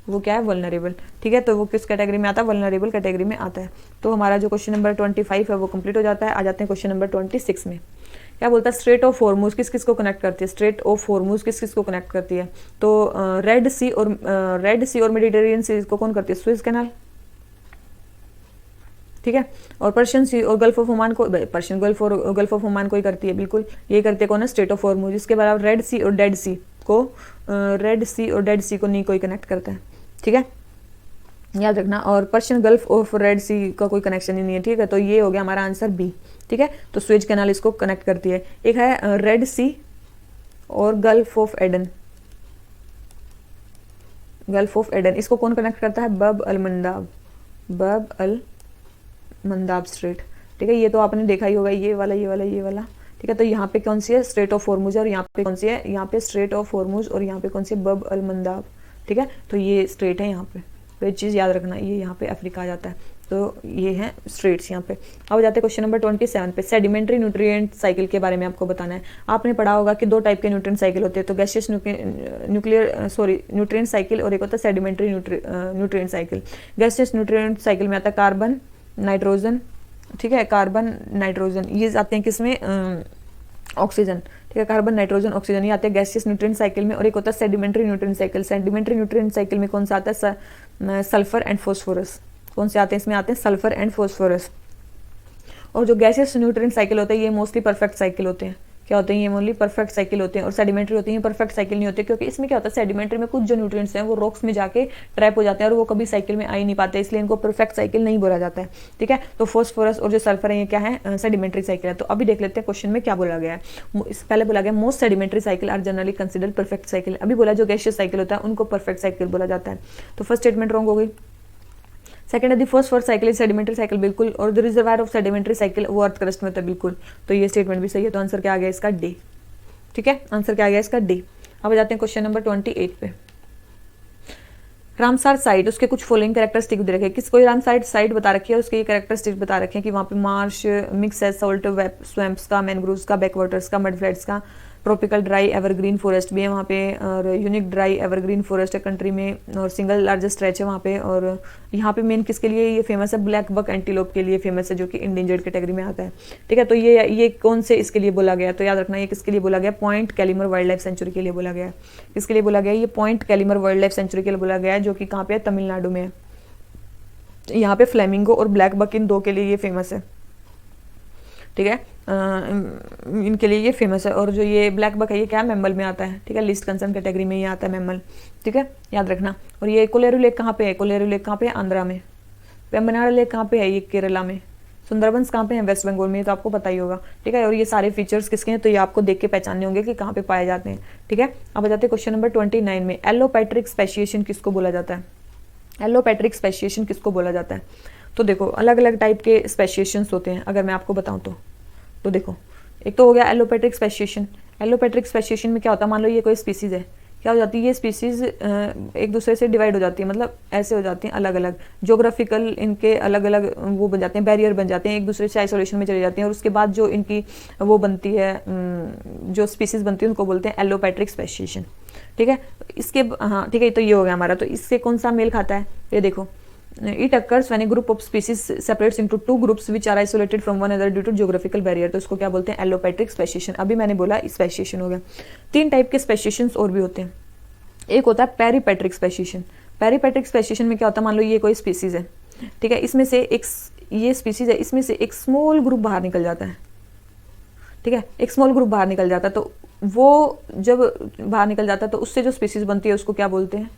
वो क्या है? वल्नरेबल। ठीक है, तो वो किस कैटेगरी में आता है? वल्नरेबल कैटेगरी में आता है। तो हमारा जो क्वेश्चन नंबर 25 है वो कंप्लीट हो जाता है। आ जाते हैं क्वेश्चन नंबर 26 में। क्या बोलता है? स्ट्रेट ऑफ हॉर्मुज किस किस को कनेक्ट करती है? स्ट्रेट ऑफ हॉर्मुज किस किस को कनेक्ट करती है? तो रेड सी और मेडिटेरियन सी को कौन करती है? Swiss canal. ठीक है, और पर्शियन सी और गल्फ ऑफ ओमान को, पर्शियन गल्फ और गल्फ ऑफ ओमान को ही करती है, बिल्कुल ये करते कौन है? Straight of Hormuz. इसके बाद रेड सी और डेड सी को नहीं कोई कनेक्ट करता है। ठीक है, याद रखना। और पर्शियन गल्फ ऑफ रेड सी का कोई कनेक्शन ही नहीं है। ठीक है, तो ये हो गया हमारा आंसर बी। ठीक है, तो स्वेज कैनाल इसको कनेक्ट करती है। एक है रेड सी और gulf of Aden. Gulf of Aden इसको कौन कनेक्ट करता है? बब अल मंदाब स्ट्रेट। ठीक है, ये तो आपने देखा ही होगा, ये वाला। ठीक है, तो यहाँ पे कौन सी है? Straight of Hormuz. और यहाँ पे कौन सी है? यहाँ पे स्ट्रेट ऑफ हॉर्मुज, और यहाँ पे कौन सी है? बब अल मंदाब। ठीक है, तो ये स्ट्रेट है यहाँ पे। तो ये चीज़ याद रखना, ये यहाँ पे अफ्रीका आ जाता है। तो ये है स्ट्रेट्स यहाँ पे। अब जाते हैं क्वेश्चन नंबर 27 पे। सेडिमेंट्री न्यूट्रिएंट साइकिल के बारे में आपको बताना है। आपने पढ़ा होगा कि 2 टाइप के न्यूट्रिएंट साइकिल होते हैं, तो गैसियस न्यूट्रिएंट साइकिल, और एक होता है sedimentary nutrient cycle. Gaseous nutrient cycle में आता है कार्बन, नाइट्रोजन। ठीक है, कार्बन, नाइट्रोजन ये आते हैं किसमें? ऑक्सीजन। ठीक है, कार्बन, नाइट्रोजन, ऑक्सीजन ये आते हैं गैसियस न्यूट्रिएंट साइकिल में। और एक होता है sedimentary nutrient cycle. Sedimentary nutrient cycle में कौन सा आता है? Sulphur and phosphorus. कौन से आते हैं इसमें? आते हैं सल्फर एंड फॉस्फोरस। और जो गैसियस न्यूट्रिएंट साइकिल होता है ये मोस्टली परफेक्ट साइकिल होते हैं। क्या होते हैं, ये ओनली परफेक्ट साइकिल होते हैं, और सेडिमेंट्री होते हैं परफेक्ट साइकिल नहीं होते, क्योंकि इसमें क्या होता है, सेडिमेंट्री में कुछ जो न्यूट्रिएंट्स हैं वो रॉक्स में जाके ट्रैप हो जाते हैं और वो कभी साइकिल में आ ही नहीं पाते, इसलिए इनको परफेक्ट साइकिल नहीं बोला जाता है। ठीक है, तो फॉस्फोरस और जो सल्फर है ये क्या है, सेडिमेंट्री साइकिल है। तो अभी देख लेते हैं क्वेश्चन में क्या बोला गया है। पहले बोला गया most sedimentary cycle are generally considered perfect cycle. अभी बोला जो गैसियस साइकिल होता है उनको परफेक्ट साइकिल बोला जाता है। तो फर्स्ट स्टेटमेंट रॉन्ग हो गई। सेकंड है the first for cycle is sedimentary cycle, बिल्कुल, और the reservoir of sedimentary cycle वो अर्थ क्रस्ट में होता है, बिल्कुल। तो ये स्टेटमेंट भी सही है, तो आंसर क्या आ गया इसका, डी। ठीक है, आंसर क्या आ गया इसका, डी। अब जाते हैं क्वेश्चन नंबर 28 पे। रामसार साइट, उसके कुछ फॉलोइंग कैरेक्टरिस्टिक दे रखे, किस कोई रामसार साइट बता रखी है, उसके ये कैरेक्टरिस्टिक बता रखे हैं कि वहाँ पे मार्श, मिक्स है, सॉल्ट वेब स्वैम्प्स का, मैनग्रोव्स का, बैकवाटर्स का, मड फ्लैट्स का, ट्रॉपिकल ड्राई एवरग्रीन फॉरेस्ट भी है वहाँ पे, और यूनिक ड्राई एवरग्रीन फॉरेस्ट है कंट्री में, और सिंगल लार्जेस्ट स्ट्रेच है वहाँ पे। और यहाँ पे मेन किसके लिए ये फेमस है, ब्लैक बक एंटीलोप के लिए फेमस है, जो कि इंडेंजर्ड कैटेगरी में आता है। ठीक है, तो ये कौन से इसके लिए बोला गया, तो याद रखना ये किसके लिए बोला गया, point Calimere wild life century के लिए बोला गया है। किसके लिए बोला गया, ये point Calimere wild life century के लिए बोला गया है, जो कि कहाँ पे है, तमिलनाडु में है। यहाँ पे फ्लेमिंगो और ब्लैक बक इन दो के लिए ये फेमस है। ठीक है, इनके लिए ये फेमस है। और जो ये ब्लैक बक है ये क्या मैमल में आता है, ठीक है, लिस्ट कंसर्न कैटेगरी में ये आता है मैमल। ठीक है, याद रखना। और ये कोलेरू लेक कहाँ पे है, कोलेरू लेक कहाँ पे है, आंध्रा में। वेम्बनाड लेक कहाँ पे है, ये केरला में। सुंदरबंस कहाँ पे है, वेस्ट बंगाल में, तो आपको पता ही होगा। ठीक है, और ये सारे फीचर्स किसके हैं, तो ये आपको देख के पहचानने होंगे कि कहाँ पे पाए जाते हैं। ठीक है, अब आ जाते हैं क्वेश्चन नंबर 29 में। एलोपैट्रिक स्पेशिएशन किसको बोला जाता है, एलोपैट्रिक स्पेशिएशन किसको बोला जाता है। तो देखो अलग अलग टाइप के स्पेशिएशंस होते हैं, अगर मैं आपको बताऊं तो देखो, एक तो हो गया एलोपैट्रिक स्पेशिएशन। एलोपैट्रिक स्पेशिएशन में क्या होता है, मान लो ये कोई स्पीसीज है, क्या हो जाती है, ये स्पीसीज एक दूसरे से डिवाइड हो जाती है, मतलब ऐसे हो जाती हैं अलग अलग, जोग्राफिकल इनके अलग अलग वो बन जाते हैं, बैरियर बन जाते हैं, एक दूसरे से आइसोलेशन में चले जाती हैं, और उसके बाद जो इनकी वो बनती है, जो स्पीसीज बनती है उनको बोलते हैं एलोपैट्रिक स्पेशिएशन। ठीक है, इसके हाँ ठीक है, तो ये हो गया हमारा। तो इससे कौन सा मेल खाता है, ये देखो, it occurs when a group of species separates into two groups which are isolated from one another due to geographical barrier। तो इसको क्या बोलते हैं, एलोपैट्रिक स्पेशिएशन। अभी मैंने बोला स्पेशिएशन हो गया। 3 टाइप के स्पेशिएशंस और भी होते हैं। एक होता है पेरीपैट्रिक स्पेशिएशन। पेरीपैट्रिक स्पेशिएशन में क्या होता है, मान लो ये कोई स्पीसीज है, ठीक है, इसमें से एक, ये स्पीसीज है, इसमें से एक स्मॉल ग्रुप बाहर निकल जाता है। ठीक है, एक स्मॉल ग्रुप बाहर निकल जाता है, तो वो जब बाहर निकल जाता है तो उससे जो स्पीसीज बनती है उसको क्या बोलते हैं,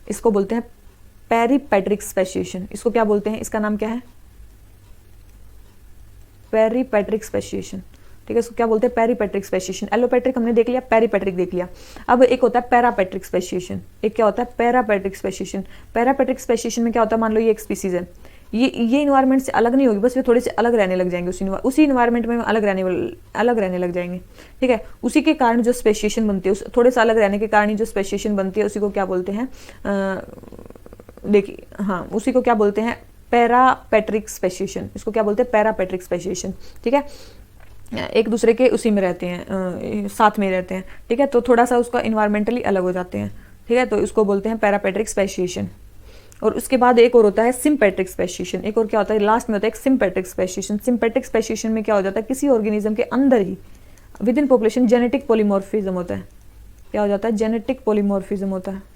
इसको बोलते हैं पेरीपैट्रिक स्पेशिएशन। इसको क्या बोलते हैं, इसका नाम क्या है, पेरीपैट्रिक स्पेशिएशन। ठीक है, इसको क्या बोलते हैं, पेरीपैट्रिक स्पेशिएशन। एलोपैट्रिक हमने देख लिया, पेरीपैट्रिक देख लिया। अब एक होता है पैरापैट्रिक स्पेशिएशन। एक क्या होता है, पैरापैट्रिक स्पेशिएशन। पैरापैट्रिक स्पेशिएशन में क्या होता है, मान लो ये एक स्पीसीज है, ये इन्वायरमेंट से अलग नहीं होगी, बस वे थोड़े से अलग रहने लग जाएंगे, उसी इन्वायरमेंट में अलग रहने लग जाएंगे। ठीक है, उसी के कारण जो स्पेशिएशन बनती है, थोड़े से अलग रहने के कारण जो स्पेशिएशन बनती है उसी को क्या बोलते हैं, देखिए हाँ, उसी को क्या बोलते हैं, पैरापैट्रिक स्पेशिएशन। इसको क्या बोलते हैं, पैरापैट्रिक स्पेशिएशन। ठीक है, एक दूसरे के उसी में रहते हैं, साथ में रहते हैं। ठीक है, तो थोड़ा सा उसका इन्वायरमेंटली अलग हो जाते हैं। ठीक है, तो इसको बोलते हैं पैरापैट्रिक स्पेशिएशन। और उसके बाद एक और होता है सिम्पैट्रिक स्पेशिएशन। एक और क्या होता है, लास्ट में होता है एक सिम्पैट्रिक स्पेशिएशन। सिम्पैट्रिक स्पेशिएशन में क्या हो जाता है, किसी ऑर्गेनिज्म के अंदर ही within population genetic polymorphism होता है। क्या हो जाता है, जेनेटिक पॉलीमॉर्फिज्म होता है।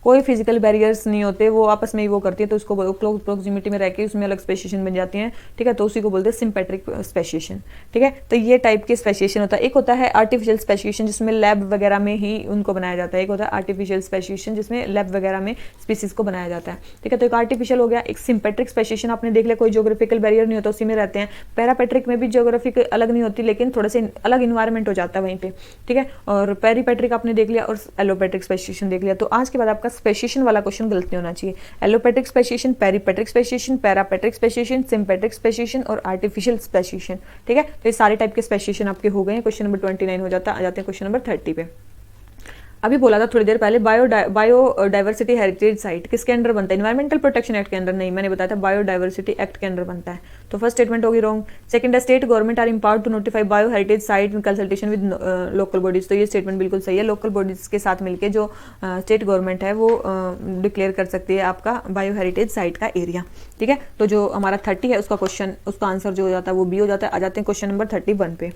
कोई फिजिकल बैरियर्स नहीं होते, वो आपस में ही वो करती है, तो उसको क्लोज प्रोक्सिमिटी में रह के उसमें अलग स्पेशिएशन बन जाती हैं। ठीक है, तो उसी को बोलते हैं सिम्पैट्रिक स्पेशिएशन। ठीक है, तो ये टाइप के स्पेशिएशन होता है। एक होता है आर्टिफिशियल स्पेशिएशन, जिसमें लैब वगैरह में ही उनको बनाया जाता है। एक होता है आर्टिफिशियल स्पेशिएशन, जिसमें लैब वगैरह में स्पीसीज को बनाया जाता है। ठीक है, तो एक आर्टिफिशियल हो गया। एक सिम्पैट्रिक स्पेशिएशन आपने देख लिया, कोई ज्योग्राफिकल बैरियर नहीं होता, उसी में रहते हैं। पैरापैट्रिक में भी ज्योग्राफिक अलग नहीं होती, लेकिन थोड़े से अलग इन्वायरमेंट हो जाता है वहीं पे। ठीक है, और पेरीपैट्रिक आपने देख लिया और एलोपैट्रिक स्पेशिएशन देख लिया। तो आज के बाद आपका स्पेशिएशन वाला गलत नहीं होना चाहिए। Allopatric speciation, peripatric speciation, पैरापैट्रिक speciation, sympatric speciation और आर्टिफिशियल स्पेशिएशन। ठीक है, तो ये सारे टाइप के स्पेशिएशन आपके हो गए हैं। क्वेश्चन नंबर 29 हो जाता है। आ जाते हैं क्वेश्चन नंबर 30 पे। अभी बोला था थोड़ी देर पहले, बायोडाइवर्सिटी हेरिटेज साइट किसके अंडर बनता है, इन्वायरमेंटल प्रोटेक्शन एक्ट के अंडर नहीं, मैंने बताया था बायोडाइवर्सिटी एक्ट के अंडर बनता है। तो फर्स्ट स्टेटमेंट होगी रॉन्ग। सेकंड है state government are empowered to notify bio heritage site in consultation with local bodies. तो ये स्टेटमेंट बिल्कुल सही है। लोकल बॉडीज के साथ मिलकर जो स्टेट गवर्नमेंट है वो डिक्लेयर कर सकती है आपका बायो हेरिटेज साइट का एरिया। ठीक है, तो जो हमारा 30 है उसका क्वेश्चन, उसका आंसर जो हो जाता है वो बी हो जाता है। आ जाते हैं क्वेश्चन नंबर 31 पे।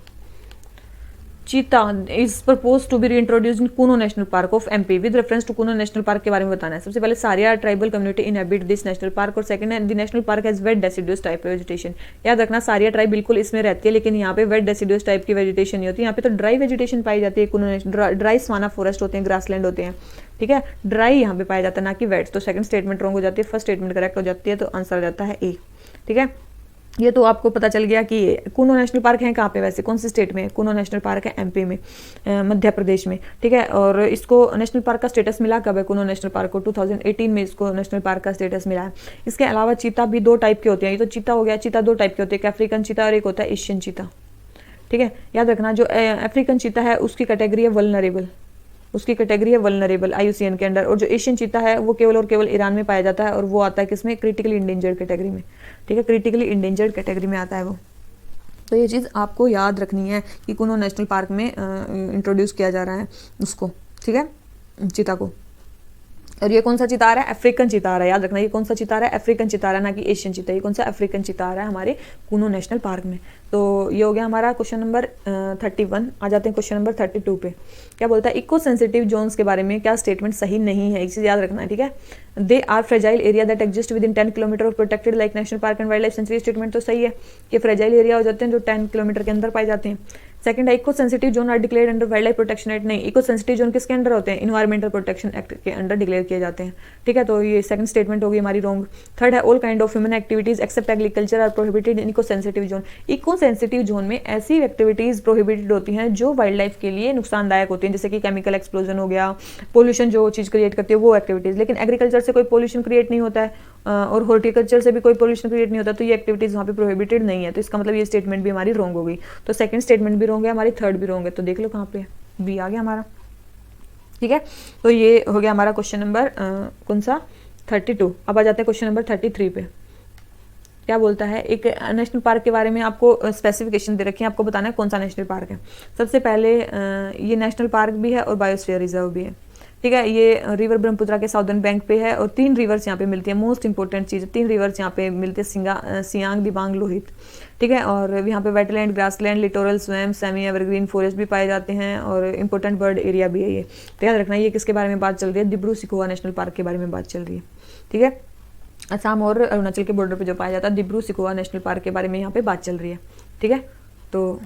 Cheetah is propose to be reintroduced in Kuno National Park of MP with reference to Kuno National Park के बारे में बताना है। सबसे पहले Saharia tribal community inhabit this national park, और सेकंड है the national park has wet deciduous type vegetation. याद रखना सारिया ट्राइब बिल्कुल इसमें रहती है, लेकिन यहाँ पे वेट डेसिडुअस टाइप की वेजिटेशन नहीं होती, यहाँ पे तो ड्राई वेजिटेशन पाई जाती है। कूनो ड्राई सवाना फॉरेस्ट होते हैं, ग्रासलैंड होते हैं, ठीक है, ड्राई यहाँ पे पाया जाता है ना कि वेट। तो सेकंड स्टेटमेंट रॉन्ग हो जाती है, फर्स्ट स्टेटमेंट करेक्ट हो जाती है, तो आंसर आ जाता है ए। ठीक है, ये तो आपको पता चल गया कि कूनो नेशनल पार्क है कहाँ पे, वैसे कौन सी स्टेट में। कूनो नेशनल पार्क है एमपी में, मध्य प्रदेश में, ठीक है। और इसको नेशनल पार्क का स्टेटस मिला कब है, कूनो नेशनल पार्क को 2018 में इसको नेशनल पार्क का स्टेटस मिला है। इसके अलावा चीता भी दो टाइप के होते हैं, ये तो चीता हो गया, चीता दो टाइप के होते हैं, एक अफ्रीकन चीता और एक होता है एशियन चीता। ठीक है, याद रखना जो अफ्रीकन चीता है उसकी कैटेगरी है वल्नरेबल, उसकी कैटेगरी है वल्नरेबल IUCN के अंडर, और जो एशियन चीता है वो केवल और केवल ईरान में पाया जाता है, और वो आता है किसमें, क्रिटिकली इंडेंजर्ड कैटेगरी में। ठीक है, क्रिटिकली इंडेंजर्ड कैटेगरी में आता है वो। तो ये चीज़ आपको याद रखनी है कि कूनो नेशनल पार्क में इंट्रोड्यूस किया जा रहा है उसको, ठीक है, चीता को। और ये कौन सा चीता आ रहा है, अफ्रीकन चीता आ रहा है, याद रखना ये कौन सा चीता आ रहा है, अफ्रीकन चीता आ रहा है, ना कि एशियन चीता। ये कौन सा अफ्रीकन चीता आ रहा है हमारे कूनो नेशनल पार्क में। तो ये हो गया हमारा क्वेश्चन नंबर 31। आ जाते हैं क्वेश्चन नंबर 32 पे। क्या बोलता है, इको सेंसिटिव जोन्स के बारे में क्या स्टेटमेंट सही नहीं है, एक चीज याद रखना है, ठीक है। They are fragile area that exist within 10 kilometre of protected like national park and wild life sanctuary. Statement तो सही है, ये फ्रेजाइल एरिया हो जाते हैं जो 10 किलोमीटर के अंदर पाए जाते हैं। सेकंड है, eco sensitive zone are declared under wild life protection act. नहीं, इको सेंसिटिव जोन किसके अंडर होते हैं, इन्वायरमेंटल प्रोटेक्शन एक्ट के अंडर डिक्लेयर किए जाते हैं। ठीक है, तो ये सेकंड स्टेटमेंट होगी हमारी रॉन्ग। थर्ड है, all kind of human activities except agriculture are prohibited in eco sensitive zone. Eco sensitive zone में ऐसी एक्टिविटीज प्रोहिबिटेड होती हैं जो वाइल्ड लाइफ के लिए नुकसानदायक होती हैं, जैसे कि केमिकल एक्सप्लोजन हो गया, पोल्यूशन जो चीज क्रिएट करती है वो एक्टिविटीज। लेकिन एग्रीकल्चर से कोई पोल्यूशन क्रिएट नहीं होता है और हॉर्टिकल्चर से भी कोई पोल्यूशन क्रिएट नहीं होता, तो ये एक्टिविटीज वहाँ पे प्रोहिबिटेड नहीं है। तो इसका मतलब ये स्टेटमेंट भी हमारी रॉन्ग हो गई। तो सेकंड स्टेटमेंट भी रॉन्ग है हमारी, थर्ड भी रॉन्ग है। तो देख लो कहाँ पे बी आ गया हमारा। ठीक है, तो ये हो गया हमारा क्वेश्चन नंबर कौन सा 32। अब आ जाते हैं क्वेश्चन नंबर 33 पे। क्या बोलता है, एक नेशनल पार्क के बारे में आपको स्पेसिफिकेशन दे रखी है, आपको बताना है कौन सा नेशनल पार्क है। सबसे पहले ये नेशनल पार्क भी है और बायोस्फीयर रिजर्व भी है। ठीक है, ये रिवर ब्रह्मपुत्रा के साउदर्न बैंक पे है और 3 रिवर्स यहाँ पे मिलती है। मोस्ट इंपॉर्टेंट चीज़, 3 रिवर्स यहाँ पे मिलते हैं, सियांग, दिबांग, लोहित। ठीक है, और यहाँ पे wetland, grassland, littoral, swamp, semi evergreen forest भी पाए जाते हैं और इंपॉर्टेंट बर्ड एरिया भी है ये। तो याद रखना ये किसके बारे में बात चल रही है, दिब्रू सिखोवा नेशनल पार्क के बारे में बात चल रही है। ठीक है, असम और अरुणाचल के बॉर्डर पे जो पाया जाता है दिब्रू सिखोवा नेशनल पार्क के बारे में यहाँ पे बात चल रही है। ठीक है, तो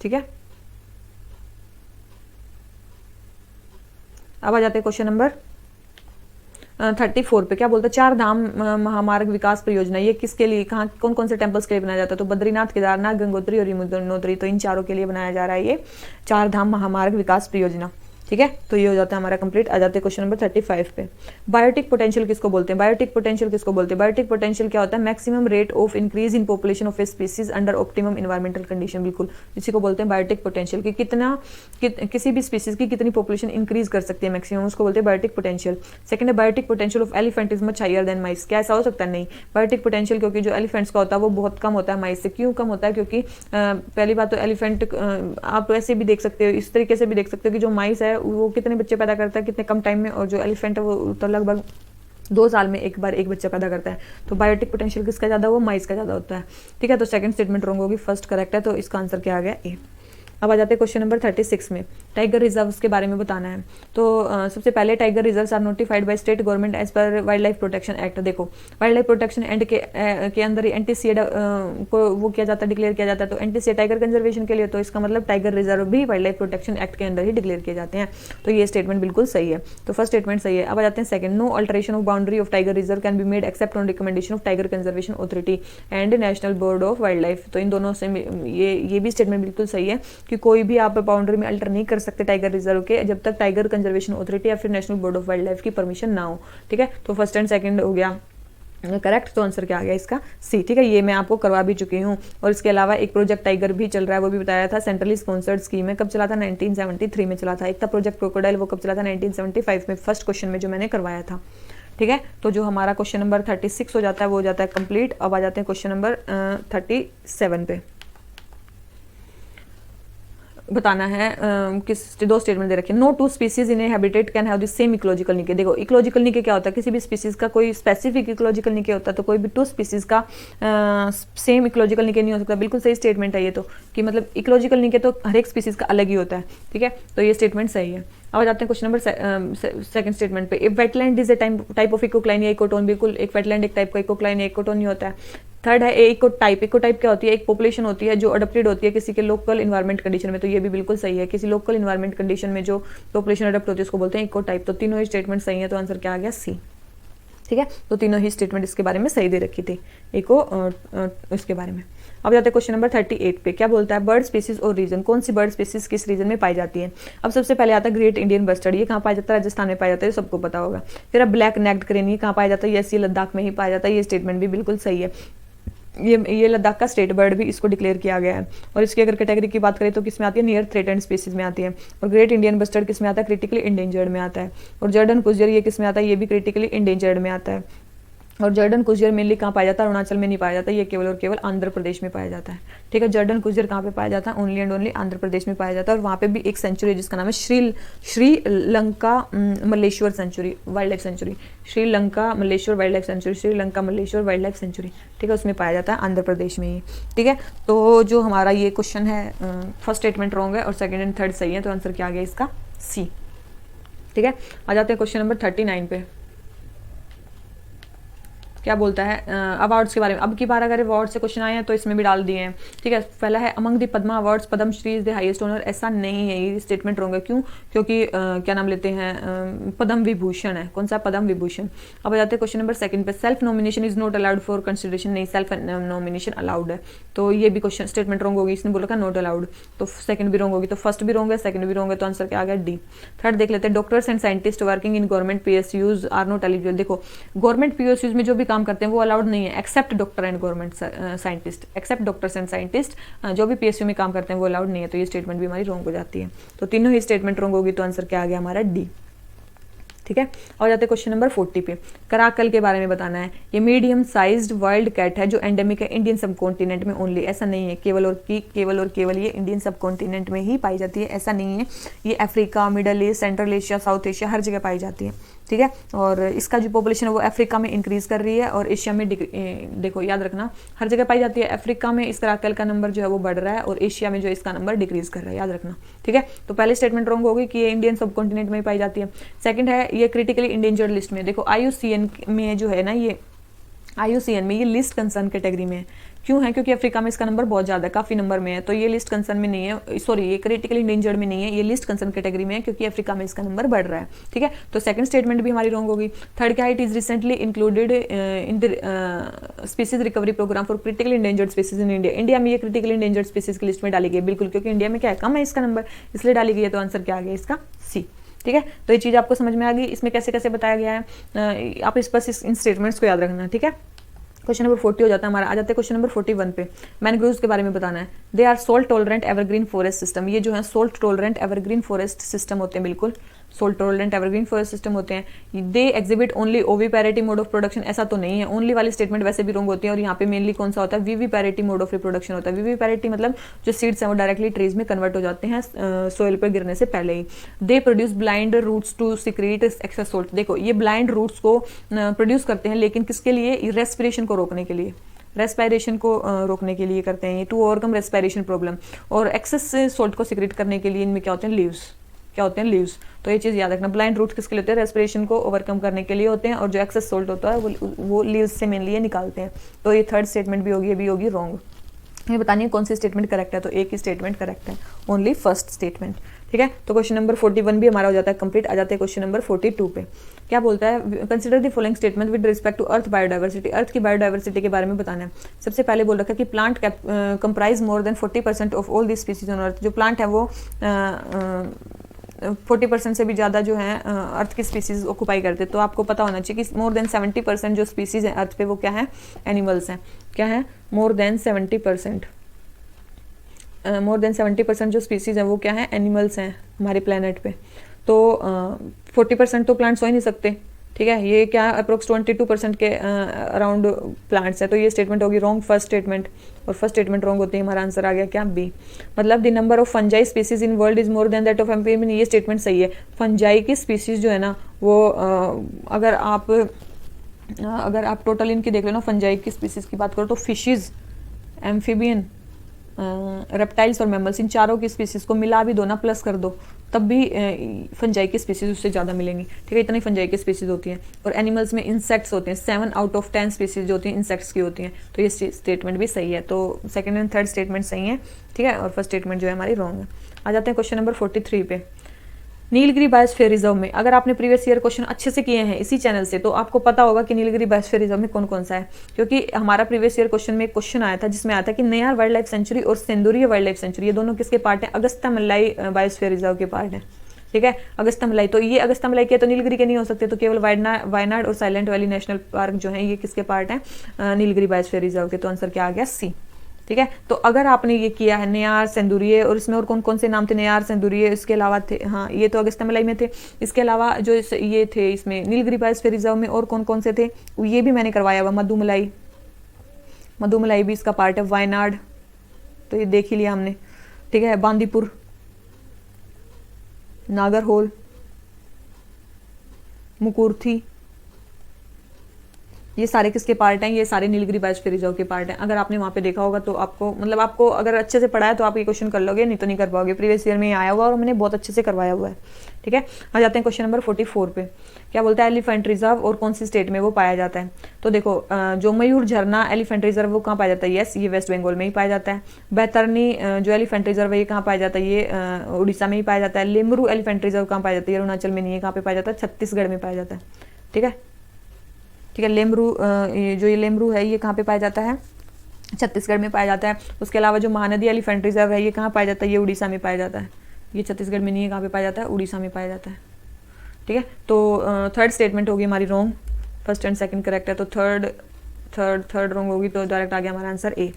ठीक है, अब आ जाते हैं क्वेश्चन नंबर 34 पे। क्या बोलता है, 4 धाम महामार्ग विकास परियोजना, ये किसके लिए, कहाँ कौन कौन से टेम्पल्स के लिए बनाया जाता है। तो बद्रीनाथ, केदारनाथ, गंगोत्री और यमुनोत्री, तो इन चारों के लिए बनाया जा रहा है ये 4 धाम महामार्ग विकास परियोजना। ठीक है, तो ये हो जाता है हमारा कंप्लीट। आ जाते हैं क्वेश्चन नंबर 35 पे। बायोटिक पोटेंशियल किसको बोलते हैं, बायोटिक पोटेंशियल किसको बोलते हैं। बायोटिक पोटेंशियल क्या होता है, maximum rate of increase in population of a species under optimum environmental condition. बिल्कुल, इसी को बोलते हैं बायोटिक पोटेंशियल, कि कितना किसी भी स्पीसीज की कितनी पॉपुलेशन इंक्रीज कर सकती है मैक्सिमम, उसको बोलते हैं बायोटिक पोटेंशियल। सेकंड है, biotic potential of elephant is much higher than mice. क्या ऐसा हो सकता है, नहीं। बायोटिक पोटेंशियल क्योंकि जो एलिफेंट्स का होता है वो बहुत कम होता है माइस से। क्यों कम होता है, क्योंकि पहली बात तो एलिफेंट आप ऐसे भी देख सकते हो, इस तरीके से भी देख सकते हो कि जो माइस है वो कितने बच्चे पैदा करता है कितने कम टाइम में, और जो एलिफेंट है वो तो लगभग 2 साल में एक बार एक बच्चा पैदा करता है। तो बायोटिक पोटेंशियल किसका ज़्यादा, वो माइस का ज़्यादा होता है। ठीक है, तो सेकंड स्टेटमेंट रॉन्ग होगी, फर्स्ट करेक्ट है, तो इसका आंसर क्या आ गया, ए। अब आ जाते हैं क्वेश्चन नंबर 36 में। टाइगर रिजर्व्स के बारे में बताना है। तो सबसे पहले tiger reserves are notified by state government as per wild life protection act. देखो, वाइल्ड लाइफ प्रोटेक्शन एक्ट के अंदर एनटीसीए को वो किया जाता है, डिक्लेयर किया जाता है। तो एनटीसीए टाइगर कंजर्वेशन के लिए, तो इसका मतलब टाइगर रिजर्व भी वाइल्ड लाइफ प्रोटेक्शन एक्ट के अंदर ही डिक्लेयर किए जाते हैं। तो ये स्टेटमेंट बिल्कुल सही है, तो फर्स्ट स्टेटमेंट सही है। अब आ जाते हैं second, no alteration of boundary of tiger reserve can be made except on recommendation of tiger conservation authority and national board of wild life. तो इन दोनों से ये भी स्टेटमेंट बिल्कुल सही है कि कोई भी आप बाउंड्री में अल्टर नहीं कर सकते टाइगर रिजर्व के जब तक टाइगर कंजर्वेशन अथॉरिटी या फिर national board of wild life की परमिशन ना हो। ठीक है, तो फर्स्ट एंड सेकंड हो गया करेक्ट, तो आंसर क्या आ गया इसका, सी। ठीक है, ये मैं आपको करवा भी चुकी हूँ। और इसके अलावा एक प्रोजेक्ट टाइगर भी चल रहा है, वो भी बताया था, सेंट्रली स्पॉन्सर्ड स्कीम है। कब चला था, 1973 में चला था। एक था प्रोजेक्ट क्रोकोडाइल, वो कब चला था, 1975 में, फर्स्ट क्वेश्चन में जो मैंने करवाया था। ठीक है, तो जो हमारा क्वेश्चन नंबर 36 हो जाता है वो हो जाता है कंप्लीट। अब आ जाते हैं क्वेश्चन नंबर 37 पे। बताना है किस दो स्टेटमेंट दे रखे हैं। No two species in a habitat can have the same ecological niche. देखो इकोलॉजिकल निके क्या होता है, किसी भी स्पीसीज का कोई स्पेसिफिक इकोलॉजिकल निके होता है, तो कोई भी टू स्पीसीज का सेम इकोलॉजिकल निके नहीं हो सकता। बिल्कुल सही स्टेटमेंट है ये तो, कि मतलब इकोलॉजिकल निके तो हर एक स्पीसीज का अलग ही होता है, ठीक है, तो ये स्टेटमेंट सही है। अब आ जाते हैं क्वेश्चन नंबर सेकंड स्टेटमेंट पे। If wetland is a type of इकोक्लाइन या इकोटोन, बिल्कुल एक वेटलैंड एक टाइप का इकोक्लाइन या इकोटोन ही होता है। थर्ड है इकोटाइप। इकोटाइप क्या होती है, एक पॉपुलेशन होती है जो अडप्टेड होती है किसी के लोकल इन्वायरमेंट कंडीशन में, तो ये भी बिल्कुल सही है, किसी लोकल इन्वायरमेंट कंडीशन में जो पॉपुलेशन अडप्ट होती है उसको बोलते हैं इकोटाइप। तो तीनों ही स्टेटमेंट सही है, तो आंसर क्या आ गया, सी, ठीक है। तो तीनों ही स्टेटमेंट इसके बारे में सही दे रखी थी इको इसके बारे में। अब जाते हैं क्वेश्चन नंबर 38 पे। क्या बोलता है, बर्ड स्पीसीज और रीजन, कौन सी बर्ड स्पीसीज किस रीजन में पाई जाती है। अब सबसे पहले आता है ग्रेट इंडियन बस्टर्ड, ये कहाँ पाया जाता है, राजस्थान में पाया जाता है, सबको पता होगा। फिर अब ब्लैक नेक्ड क्रेन, ये कहाँ पाया जाता है, ये लद्दाख में ही पाया जाता है, ये स्टेटमेंट भी बिल्कुल सही है। ये लद्दाख का स्टेट बर्ड भी इसको डिक्लेयर किया गया है। और इसकी अगर कैटेगरी की बात करें तो किस में आती है, नियर थ्रेटेंड स्पीसीज में आती है। और ग्रेट इंडियन बस्टर्ड किस में आता है, क्रिटिकली इंडेंजर्ड में आता है। और जर्डन कुजियर ये किस में आता है, ये भी क्रिटिकली इंडेंजर्ड में आता है। और जर्डन कुजियर मेनली कहाँ पाया जाता है, अरुणाचल में नहीं पाया जाता, ये केवल और केवल आंध्र प्रदेश में पाया जाता है, ठीक है। जर्डन कुजियर कहाँ पे पाया जाता है, only and only Andhra Pradesh में पाया जाता है। और वहाँ पे भी एक सेंचुरी है जिसका नाम है Sri Lanka Malleswara sanctuary, wild life sanctuary, Sri Lanka Malleswara wild life sanctuary, Sri Lanka Malleswara wild life sanctuary, ठीक है, उसमें पाया जाता है आंध्र प्रदेश में ही, ठीक है। तो जो हमारा ये क्वेश्चन है, फर्स्ट स्टेटमेंट रॉन्ग है और सेकेंड एंड थर्ड सही है, तो आंसर क्या आ गया इसका, सी, ठीक है। आ जाते हैं क्वेश्चन नंबर 39 पे। क्या बोलता है, अवार्ड्स के बारे में। अब की बार अगर अवार्ड से क्वेश्चन आए हैं तो इसमें भी डाल दिए हैं, ठीक है। पहला है among the Padma awards Padma Shri is the highest honour, ऐसा नहीं है, ये स्टेटमेंट रॉन्ग है। क्यों, क्योंकि क्या नाम लेते हैं, पद्म विभूषण है, कौन सा, पद्म विभूषण। अब आ जाते हैं क्वेश्चन नंबर सेकंड पे। Self nomination is not allowed for consideration, नहीं, सेल्फ नॉमिनेशन अलाउड है, तो ये भी क्वेश्चन स्टेटमेंट रॉन्ग होगी, इसने बोला था नॉट अलाउड, तो सेकंड भी रॉन्ग होगी, तो फर्स्ट भी रॉन्ग है, सेकंड भी रॉन्ग है, तो आंसर क्या आ गया, डी। थर्ड देख लेते हैं, doctors and scientist working in government PSUs are not eligible. देखो गवर्नमेंट पीएसयूज में जो भी काम करते हैं वो अलाउड नहीं है, except doctor and government scientist, except doctors and scientist, जो भी पीएसयू में काम करते हैं वो अलाउड नहीं है, तो ये स्टेटमेंट भी हमारी रॉन्ग हो जाती है। तो तीनों ही स्टेटमेंट रॉन्ग होगी, तो आंसर क्या आ गया हमारा, डी, ठीक है। और जाते हैं क्वेश्चन नंबर 40 पे। कराकल के बारे में बताना है। ये मीडियम साइज्ड वाइल्ड कैट है जो एंडेमिक है इंडियन सब कॉन्टिनेंट में ओनली, ऐसा नहीं है केवल और केवल ये इंडियन सब कॉन्टिनेंट में ही पाई जाती है, ऐसा नहीं है, ये Africa, Middle East, Central Asia, South Asia हर जगह पाई जाती है, ठीक है। और इसका जो पॉपुलेशन है वो अफ्रीका में इंक्रीज कर रही है और एशिया में देखो याद रखना हर जगह पाई जाती है, अफ्रीका में इस कराकल का नंबर जो है वो बढ़ रहा है और एशिया में जो इसका नंबर डिक्रीज कर रहा है, याद रखना, ठीक है। तो पहले स्टेटमेंट रॉन्ग होगी कि ये इंडियन सब कॉन्टिनेंट में पाई जाती है। सेकंड है ये क्रिटिकली इंडेंजर्ड लिस्ट में, देखो IUCN में जो है ना, ये IUCN में ये लिस्ट कंसर्न कैटेगरी में है। क्यों है, क्योंकि अफ्रीका में इसका नंबर बहुत ज्यादा है, काफी नंबर में है, तो ये लिस्ट कंसर्न में नहीं है, सॉरी ये क्रिटिकली इंडेंजर्ड में नहीं है, ये लिस्ट कंसर्न कैटेगरी में है क्योंकि अफ्रीका में इसका नंबर बढ़ रहा है, ठीक है। तो सेकंड स्टेटमेंट भी हमारी रॉन्ग होगी। थर्ड क्या है, it is recently included in the species recovery programme for critically endangered species in India, India में ये क्रिटिकली इंडेंजर्ड स्पीसीज की लिस्ट में डाली गई, बिल्कुल, क्योंकि इंडिया में क्या है, कम है इसका नंबर, इसलिए डाली गई है, तो आंसर क्या आ गया इसका, सी, ठीक है। तो ये चीज आपको समझ में आ गई, इसमें कैसे कैसे बताया गया है, आप इस पर इन स्टेटमेंट्स को याद रखना, ठीक है। क्वेश्चन नंबर 40 हो जाता है हमारा। आ जाते हैं क्वेश्चन नंबर 41 पे। मैनग्रोव्स के बारे में बताना है। They are salt tolerant evergreen forest system, ये जो है salt tolerant evergreen forest system होते हैं, बिल्कुल salt tolerant evergreen forest system होते हैं। They exhibit only oviparity mode of production, ऐसा तो नहीं है, ओनली वाली स्टेटमेंट वैसे भी रॉन्ग होती है और यहाँ पे मेनली कौन सा होता है, विविपैरिटी मोड ऑफ रिप्रोडक्शन होता है। विविपैरिटी मतलब जो सीड्स हैं वो डायरेक्टली ट्रीज में कन्वर्ट हो जाते हैं सोइल पर गिरने से पहले ही। They produce blind roots to secrete excess salt, देखो ये ब्लाइंड रूट्स को प्रोड्यूस करते हैं, लेकिन किसके लिए, रेस्पिरेशन को रोकने के लिए, रेस्पिरेशन को रोकने के लिए करते हैं ये, टू ओवरकम रेस्पिरेशन प्रॉब्लम। और एक्सेस सोल्ट को सिक्रेट करने के लिए इनमें क्या होते हैं, लीव्स, क्या होते हैं, लीव्स। तो ये चीज़ याद रखना, ब्लाइंड रूट किसके लिए होते हैं, रेस्पिरेशन को ओवरकम करने के लिए होते हैं, और जो एक्सेस सोल्ट होता है वो लीव्स से मेनली निकालते हैं। तो ये थर्ड स्टेटमेंट भी होगी, ये भी होगी रॉन्ग। ये बतानी है कौन सी स्टेटमेंट करेक्ट है, तो एक ही स्टेटमेंट करेक्ट है, ओनली फर्स्ट स्टेटमेंट, ठीक है। तो क्वेश्चन नंबर 41 भी हमारा हो जाता है कंप्लीट। आ जाते हैं क्वेश्चन नंबर 42 पे। क्या बोलता है, consider the following statement with respect to earth biodiversity, earth की बायोडाइवर्सिटी के बारे में बताना है। सबसे पहले बोल रखा है कि plant comprise more than 40% of all the species on earth, जो प्लांट है वो 40% से भी ज़्यादा जो है अर्थ की स्पीसीज ऑक्यूपाई करते हैं। तो आपको पता होना चाहिए कि मोर देन 70% जो स्पीसीज हैं अर्थ पे वो क्या है, एनिमल्स हैं। क्या है, मोर देन 70%, मोर देन 70% जो स्पीसीज हैं वो क्या है, एनिमल्स हैं हमारे प्लेनेट पे। तो 40% तो प्लांट्स हो ही नहीं सकते, ठीक है, ये क्या अप्रोक्स 22% के अराउंड प्लांट्स है, तो ये स्टेटमेंट होगी रॉन्ग फर्स्ट स्टेटमेंट, और फर्स्ट स्टेटमेट रॉन्ग होती है, हमारा आंसर आ गया क्या बी। मतलब the number of fungi species in world is more than that of amphibian, ये स्टेटमेंट सही है। फंजाई की स्पीसीज जो है ना वो अगर आप टोटल इनकी देख लो ना, फंजाई की स्पीसीज की बात करो तो फिशेज, एम्फीबियन, रेप्टाइल्स और मैमल्स, इन चारों की स्पीसीज को मिला भी दो ना, प्लस कर दो, तब भी फंजाई की स्पीसीज उससे ज़्यादा मिलेंगी। ठीक है, इतनी फंजाई की स्पीसीज होती हैं। और एनिमल्स में इंसेक्ट्स होते हैं, 7 आउट ऑफ 10 स्पीसीज जो होती हैं इंसेक्ट्स की होती हैं। तो ये स्टेटमेंट भी सही है, तो सेकंड एंड थर्ड स्टेटमेंट सही है। ठीक है, और फर्स्ट स्टेटमेंट जो है हमारी रॉन्ग है। आ जाते हैं क्वेश्चन नंबर 43 पे। नीलगिरी बायोस्फीयर रिजर्व में, अगर आपने प्रीवियस ईयर क्वेश्चन अच्छे से किए हैं इसी चैनल से, तो आपको पता होगा कि नीलगिरी बायोस्फीयर रिजर्व में कौन कौन सा है, क्योंकि हमारा प्रीवियस ईयर क्वेश्चन में एक क्वेश्चन आया था जिसमें आया था कि नयार वाइल्ड लाइफ सेंचुरी और सेंदुरिया वाइल्ड लाइफ सेंचुरी, ये दोनों किसके पार्ट है, अगस्त्यामलाई बायोस्फीयर रिजर्व के पार्ट है। ठीक है, अगस्त्यामलाई, तो ये अगस्त्यामलाई के तो नीलगिरी के नहीं हो सकते, तो केवल वायनाड और साइलेंट वैली नेशनल पार्क जो है ये किसके पार्ट है, नीलगिरी बायोस्फीयर रिजर्व के। तो आंसर क्या आ गया, सी। ठीक है, तो अगर आपने ये किया है नयार, सेंदुरिये, और इसमें और कौन कौन से नाम थे, नयार, सेंदुरिये, इसके अलावा थे, हाँ ये तो अगस्त्यामलाई में थे, इसके अलावा जो ये थे इसमें नीलगिरी बायोस्फीयर रिजर्व में और कौन कौन से थे, ये भी मैंने करवाया हुआ। मधुमलाई भी इसका पार्ट है, वायनाड तो ये देख ही लिया हमने। ठीक है, बांदीपुर, नागरहोल, मुकुर्थी, ये सारे किसके पार्ट हैं, ये सारे नीलगिरी बायोस्फीयर रिजर्व के पार्ट हैं। अगर आपने वहाँ पे देखा होगा तो आपको अगर अच्छे से पढ़ा है तो आप ये क्वेश्चन कर लोगे, नहीं तो नहीं कर पाओगे। प्रीवियस ईयर में ये आया हुआ और मैंने बहुत अच्छे से करवाया हुआ है। ठीक है, आ जाते हैं क्वेश्चन नंबर 44 पे। क्या बोलता है, एलिफेंट रिजर्व और कौन सी स्टेट में वो पाया जाता है। तो देखो जो मयूर झरना एलिफेंट रिजर्व वो कहाँ पाया जाता है, यस ये वेस्ट बंगाल में ही पाया जाता है। बैतरनी जो एलिफेंट रिजर्व है ये कहाँ पाया जाता है, ये उड़ीसा में ही पाया जाता है। लेमरू एलिफेंट रिजर्व कहाँ पाया जाता है, अरुणाचल में नहीं है, कहाँ पे पाया जाता है, छत्तीसगढ़ में पाया जाता है। ठीक है, लेमरू, ये लेमरू है ये कहाँ पे पाया जाता है, छत्तीसगढ़ में पाया जाता है। उसके अलावा जो महानदी एलिफेंट रिजर्व है ये कहाँ पाया जाता है, ये उड़ीसा में पाया जाता है। ये छत्तीसगढ़ में नहीं है, कहाँ पे पाया जाता है, उड़ीसा में पाया जाता है। ठीक है, तो थर्ड स्टेटमेंट होगी हमारी wrong, first and second correct है, तो थर्ड रॉन्ग होगी, तो डायरेक्ट आ गया हमारा आंसर ए।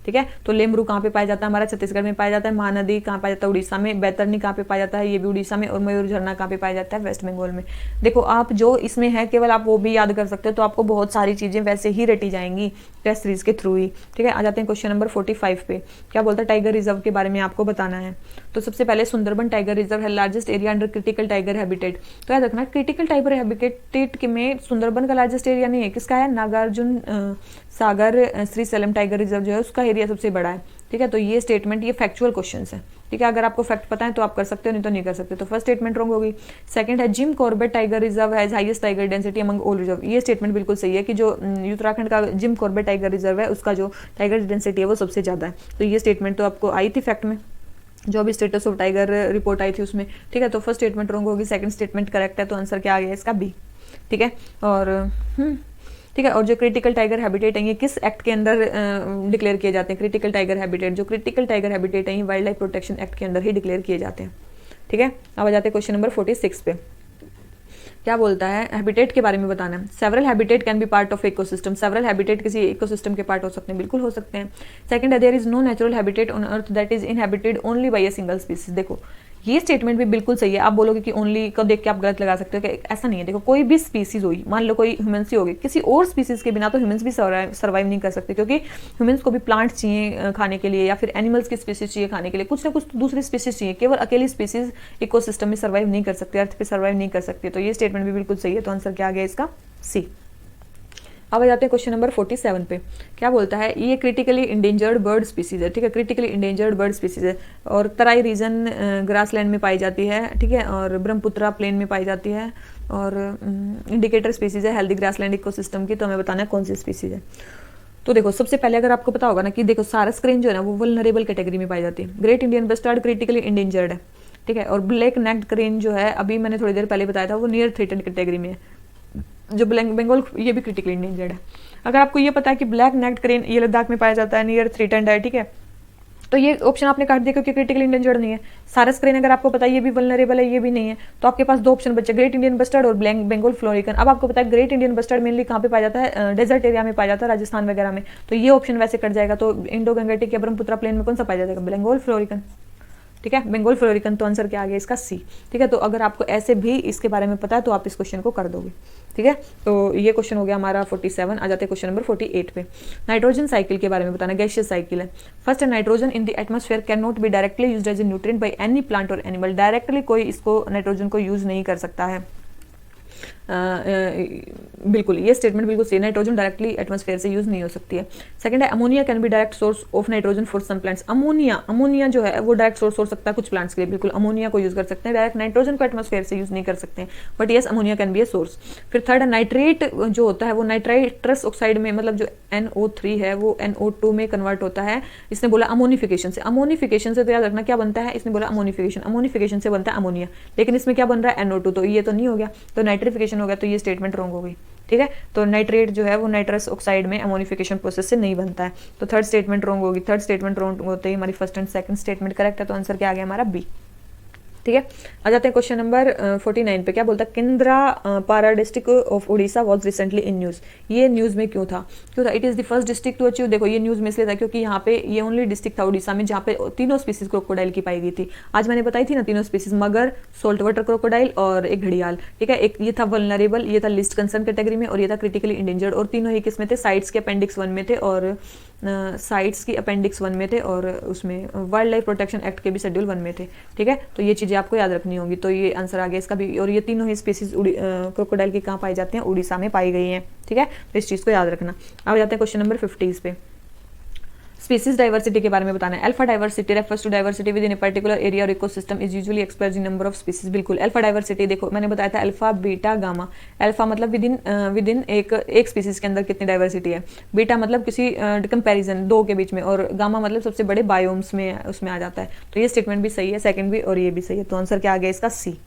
ठीक है, तो लेमरू कहाँ पे पाया जाता है, हमारा छत्तीसगढ़ में पाया जाता है। महानदी कहाँ पाया जाता है, उड़ीसा में। बैतरनी कहाँ पे पाया जाता है, ये भी उड़ीसा में। और मयूर झरना कहाँ पे पाया जाता है, वेस्ट बंगाल में। देखो आप जो इसमें है केवल आप वो भी याद कर सकते हो, तो आपको बहुत सारी चीजें वैसे ही रटी जाएंगी टेस्ट सीरीज के थ्रू ही। ठीक है, आ जाते हैं क्वेश्चन नंबर 45 पे। क्या बोलता है, टाइगर रिजर्व के बारे में आपको बताना है। तो सबसे पहले सुंदरबन टाइगर रिजर्व है, largest area under critical tiger habitat. तो याद रखना क्रिटिकल टाइगर हैबिटेट में सुंदरबन का लार्जेस्ट एरिया नहीं है, किसका है, नागार्जुन सागर श्री सेलम टाइगर रिजर्व जो है उसका एरिया सबसे बड़ा है। ठीक है, तो ये स्टेटमेंट ये फैक्चुअल क्वेश्चन है। ठीक है, अगर आपको फैक्ट पता है तो आप कर सकते हो, नहीं तो नहीं कर सकते। तो फर्स्ट स्टेटमेंट रॉन्ग होगी। सेकंड है Jim Corbett tiger reserve has highest tiger density among all reserve, ये स्टेटमेंट बिल्कुल सही है कि जो उत्तराखंड का जिम कॉर्बेट टाइगर रिजर्व है उसका जो टाइगर डेंसिटी है वो सबसे ज्यादा है। तो ये स्टेटमेंट तो आपको आई थी फैक्ट में, जो भी स्टेटस ऑफ टाइगर रिपोर्ट आई थी उसमें। ठीक है, तो फर्स्ट स्टेटमेंट रॉन्ग होगी, सेकंड स्टेटमेंट करेक्ट है, तो आंसर क्या आ गया इसका बी। ठीक है, और ठीक है, और जो क्रिटिकल टाइगर हैबिटेट है ये किस एक्ट के अंदर डिक्लेयर किए जाते हैं, क्रिटिकल टाइगर हैबिटेट, जो क्रिटिकल टाइगर हैबिटेट है ये वाइल्ड लाइफ प्रोटेक्शन एक्ट के अंदर ही डिक्लेयर किए जाते हैं। ठीक है, अब आ जाते हैं क्वेश्चन नंबर 46 पे। क्या बोलता है, हैबिटेट के बारे में बताना है। Several habitat can be part of ecosystem, several habitat किसी इकोसिस्टम के पार्ट हो सकते हैं, बिल्कुल हो सकते हैं। सेकंड है there is no natural habitat on earth that is inhabited only by a single species. देखो ये स्टेटमेंट भी बिल्कुल सही है। आप बोलोगे कि ओनली को देख के आप गलत लगा सकते हो, कि ऐसा नहीं है। देखो कोई भी स्पीसीज हुई, मान लो कोई ह्यूमंस ही होगी, किसी और स्पीसीज के बिना तो ह्यूमंस भी सर्वाइव नहीं कर सकते, क्योंकि ह्यूमंस को भी प्लांट्स चाहिए खाने के लिए, या फिर एनिमल्स की स्पीसीज चाहिए खाने के लिए, कुछ ना कुछ दूसरी स्पीसीज चाहिए। केवल अकेली स्पीसीज इकोसिस्टम में सर्वाइव नहीं कर सकते, अर्थ पे सर्वाइव नहीं कर सकते। तो ये स्टेटमेंट भी बिल्कुल सही है, तो आंसर क्या आ गया इसका, सी। अब आ जाते हैं क्वेश्चन नंबर 47 पे। क्या बोलता है, ये क्रिटिकली इंडेंजर्ड बर्ड स्पीसीज है। ठीक है, क्रिटिकली इंडेंजर्ड बर्ड स्पीसीज है, और तराई रीजन ग्रासलैंड में पाई जाती है। ठीक है, और ब्रह्मपुत्रा प्लेन में पाई जाती है, और इंडिकेटर स्पीसीज है हेल्दी ग्रासलैंड इकोसिस्टम की। तो हमें बताना है कौन सी स्पीसीज है। तो देखो सबसे पहले अगर आपको पता होगा ना कि देखो सारस क्रेन जो है ना वो वल्नरेबल कैटेगरी में पाई जाती है। Great Indian bustard critically endangered है। ठीक है, और ब्लैक नेक्ड क्रेन जो है अभी मैंने थोड़ी देर पहले बताया था वो नियर थ्रेटेंड कैटेगरी में है। जो बंगाल ये भी क्रिटिकली इंडेंजर्ड है। अगर आपको ये पता है कि ब्लैक नेक्ड क्रेन ये लद्दाख में पाया जाता है, नियर थ्रेटेंड है। ठीक है, तो ये ऑप्शन आपने काट दिया क्योंकि क्रिटिकली इंडेंजर्ड नहीं है। सारस क्रेन अगर आपको पता है ये भी वल्नरेबल है, ये भी नहीं है, तो आपके पास दो ऑप्शन बचे, ग्रेट इंडियन बस्टर्ड और बंगाल फ्लोरिकन। अब आपको पता है ग्रेट इंडियन बस्टर्ड मेनली कहाँ पे पाया जाता है, डेजर्ट एरिया में पाया जाता है, राजस्थान वगैरह में। तो ये ऑप्शन वैसे कट जाएगा। तो इंडो गंगेटिक या ब्रह्मपुत्रा प्लेन में कौन सा पाया जाएगा, बंगाल फ्लोरिकन। ठीक है, बंगाल फ्लोरिकन, तो आंसर क्या आ गया इसका सी। ठीक है, तो अगर आपको ऐसे भी इसके बारे में पता है तो आप इस क्वेश्चन को कर दोगे। ठीक है, तो ये क्वेश्चन हो गया हमारा 47। आ जाते हैं क्वेश्चन नंबर 48 पे। नाइट्रोजन साइकिल के बारे में बताना, गैसियस साइकिल है। First, nitrogen in the atmosphere can not be directly used as a nutrient by any plant और एनिमल। डायरेक्टली कोई इसको नाइट्रोजन को यूज नहीं कर सकता है। बिल्कुल, ये स्टेटमेंट बिल्कुल सही। नाइट्रोजन डायरेक्टली एटमॉस्फेयर से यूज नहीं हो सकती है। सेकंड है, ammonia can be direct source of nitrogen for some plants. Ammonia जो है वो डायरेक्ट सोर्स हो सकता है कुछ प्लांट्स के लिए। बिल्कुल, अमोनिया को यूज कर सकते हैं, डायरेक्ट नाइट्रोजन को एटमॉस्फेयर से यूज नहीं कर सकते हैं, but yes ammonia can B a source. फिर थर्ड है, नाइट्रेट जो होता है वो नाइट्राइट्रस ऑक्साइड में, मतलब जो NO3 है वो NO2 में कन्वर्ट होता है। इसने बोला अमोनिफिकेशन से। अमोनिफिकेशन से तो याद रखना क्या बनता है, इसने बोला अमोनिफिकेशन से बनता है अमोनिया, लेकिन इसमें क्या बन रहा है NO2, तो ये तो नहीं हो गया, तो नाइट्रिफिकेशन हो गया, तो ये स्टेटमेंट रॉन्ग हो गई। ठीक है, तो नाइट्रेट जो है वो नाइट्रस ऑक्साइड में अमोनिफिकेशन प्रोसेस से नहीं बनता है, तो थर्ड स्टेटमेंट रॉन्ग होगी। थर्ड स्टेटमेंट रॉन्ग होते ही हमारी first and second statement correct है, तो आंसर क्या आ गया हमारा बी। ठीक है, आ जाते हैं क्वेश्चन नंबर 49 पे। क्या बोलता है, Kendrapara district of Orissa was recently in news. ये न्यूज में क्यों था? It is the first district to achieve. देखो, ये न्यूज में इसलिए था क्योंकि यहाँ पे ये ओनली डिस्ट्रिक्ट था उड़ीसा में जहाँ पे तीनों स्पीसीज क्रोकोडाइल की पाई गई थी। आज मैंने बताई थी ना तीनों स्पीसीज, मगर, सोल्ट वाटर क्रोकोडाइल और एक घड़ियाल। ठीक है, एक ये था वल्नरेबल, ये था लिस्ट कंसर्न कैटेगरी में, और ये था क्रिटिकली इंडेंजर्ड, और तीनों ही किस में थे, साइट्स के अपेंडिक्स 1 में थे, और साइट्स की अपेंडिक्स 1 में थे, और उसमें वाइल्ड लाइफ प्रोटेक्शन एक्ट के भी शेड्यूल 1 में थे। ठीक है, तो ये चीजें आपको याद रखनी होगी, तो ये आंसर आ गया इसका भी। और ये तीनों ही स्पीसीज क्रोकोडाइल की कहाँ पाई जाती हैं, उड़ीसा में पाई गई हैं। ठीक है, तो इस चीज को याद रखना। अब जाते हैं क्वेश्चन नंबर 50 पे। स्पीसीज डाइवर्सिटी के बारे में बताना है। Alpha diversity refers to diversity within a particular area और ecosystem is usually expressed in number of species. बिल्कुल, अल्फा डाइवर्सिटी देखो मैंने बताया था अल्फा बीटा गामा। अल्फा मतलब विद इन एक स्पीसीज के अंदर कितनी डाइवर्सिटी है, बीटा मतलब किसी कंपैरिजन दो के बीच में, और गामा मतलब सबसे बड़े बायोम्स में उसमें आ जाता है। तो ये स्टेटमेंट भी सही है, सेकंड भी और ये भी सही है, तो आंसर क्या आ गया इसका सी।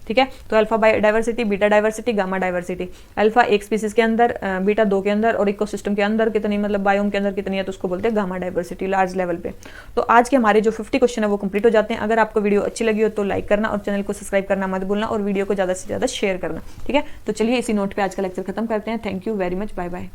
ठीक है, तो alpha diversity, beta diversity, gamma diversity. Alpha एक स्पीसीज के अंदर, बीटा दो के अंदर, और इकोसिस्टम के अंदर कितनी, मतलब बायोम के अंदर कितनी है, तो उसको बोलते हैं गामा डाइवर्सिटी, लार्ज लेवल पे। तो आज के हमारे जो 50 क्वेश्चन है वो कंप्लीट हो जाते हैं। अगर आपको वीडियो अच्छी लगी हो तो लाइक करना और चैनल को सब्सक्राइब करना मत भूलना, और वीडियो को ज़्यादा से ज़्यादा शेयर करना। ठीक है, तो चलिए इसी नोट पर आज का लेक्चर खत्म करते हैं। Thank you very much, bye bye.